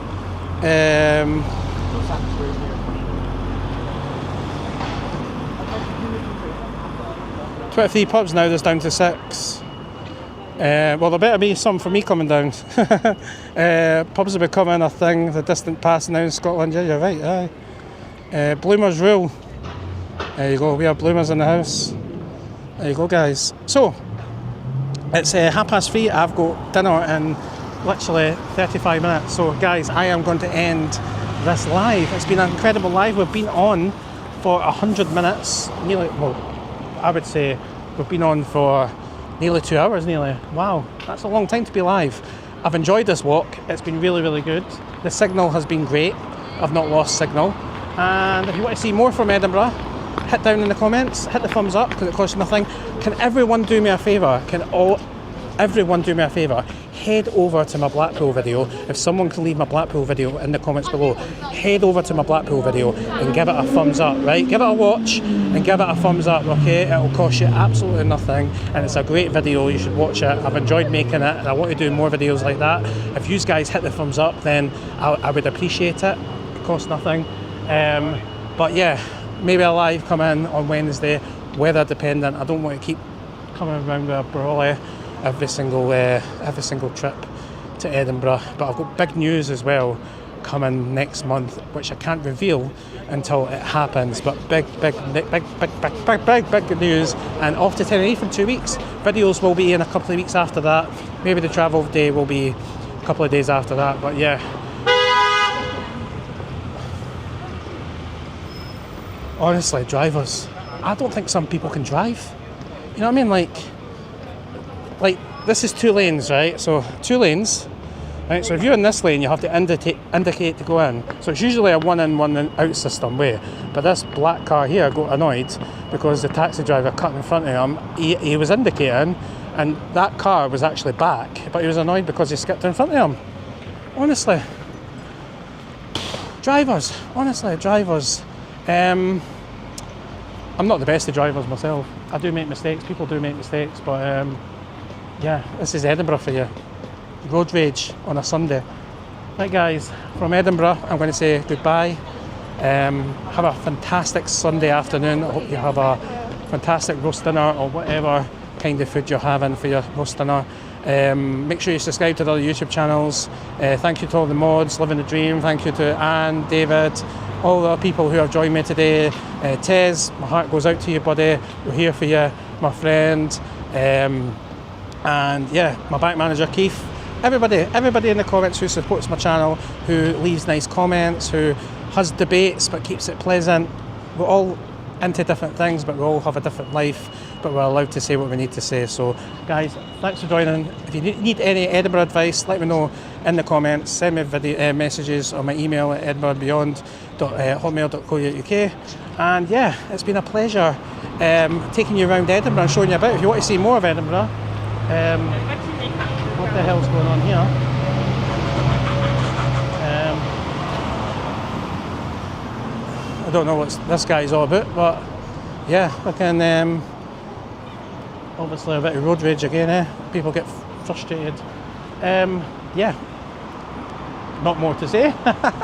23 pubs now, there's down to 6. Well, there better be some for me coming down. Pubs are becoming a thing, the distant past now in Scotland. Yeah, you're right, aye. Bloomers rule. There you go, we have Bloomers in the house. There you go, guys. So, it's 3:30. I've got dinner in literally 35 minutes. So, guys, I am going to end this live. It's been an incredible live. We've been on for 100 minutes. Nearly, well, I would say we've been on for nearly 2 hours, nearly. Wow, that's a long time to be live. I've enjoyed this walk. It's been really, really good. The signal has been great. I've not lost signal. And if you want to see more from Edinburgh, hit down in the comments, hit the thumbs up, because it costs nothing. Can everyone do me a favour? Everyone do me a favour? Head over to my Blackpool video. If someone can leave my Blackpool video in the comments below, head over to my Blackpool video and give it a thumbs up, right? Give it a watch and give it a thumbs up, okay? It'll cost you absolutely nothing, and it's a great video. You should watch it. I've enjoyed making it, and I want to do more videos like that. If you guys hit the thumbs up, then I would appreciate it. It costs nothing. But yeah, maybe a live come in on Wednesday, weather dependent. I don't want to keep coming around with a brolly every single trip to Edinburgh. But I've got big news as well coming next month, which I can't reveal until it happens. But big news. And off to Tenerife in 2 weeks. Videos will be in a couple of weeks after that. Maybe the travel day will be a couple of days after that. But yeah. Honestly, drivers, I don't think some people can drive. You know what I mean? Like this is 2 lanes, right? So 2 lanes, right? So if you're in this lane, you have to indicate to go in. So it's usually a 1 in, 1 out system way. But this black car here got annoyed because the taxi driver cut in front of him. He was indicating, and that car was actually back, but he was annoyed because he skipped in front of him. Honestly, drivers. I'm not the best of drivers myself. I do make mistakes. People do make mistakes, but yeah, this is Edinburgh for you. Road rage on a Sunday. Right guys, from Edinburgh, I'm going to say goodbye. Have a fantastic Sunday afternoon. I hope you have a fantastic roast dinner or whatever kind of food you're having for your roast dinner. Make sure you subscribe to the other YouTube channels. Thank you to all the mods, Living the Dream. Thank you to Anne, David, all the people who have joined me today. Tez, my heart goes out to you, buddy. We're here for you, my friend. And yeah, my bank manager, Keith. Everybody in the comments who supports my channel, who leaves nice comments, who has debates but keeps it pleasant. We're all into different things, but we all have a different life, but we're allowed to say what we need to say. So guys, thanks for joining. If you need any Edinburgh advice, let me know in the comments. Send me messages on my email at edinburghbeyond@hotmail.co.uk. And yeah, it's been a pleasure taking you around Edinburgh and showing you about. If you want to see more of Edinburgh, what the hell's going on here? I don't know what this guy's all about, but yeah, I can obviously a bit of road rage again, people get frustrated. Yeah, not more to say.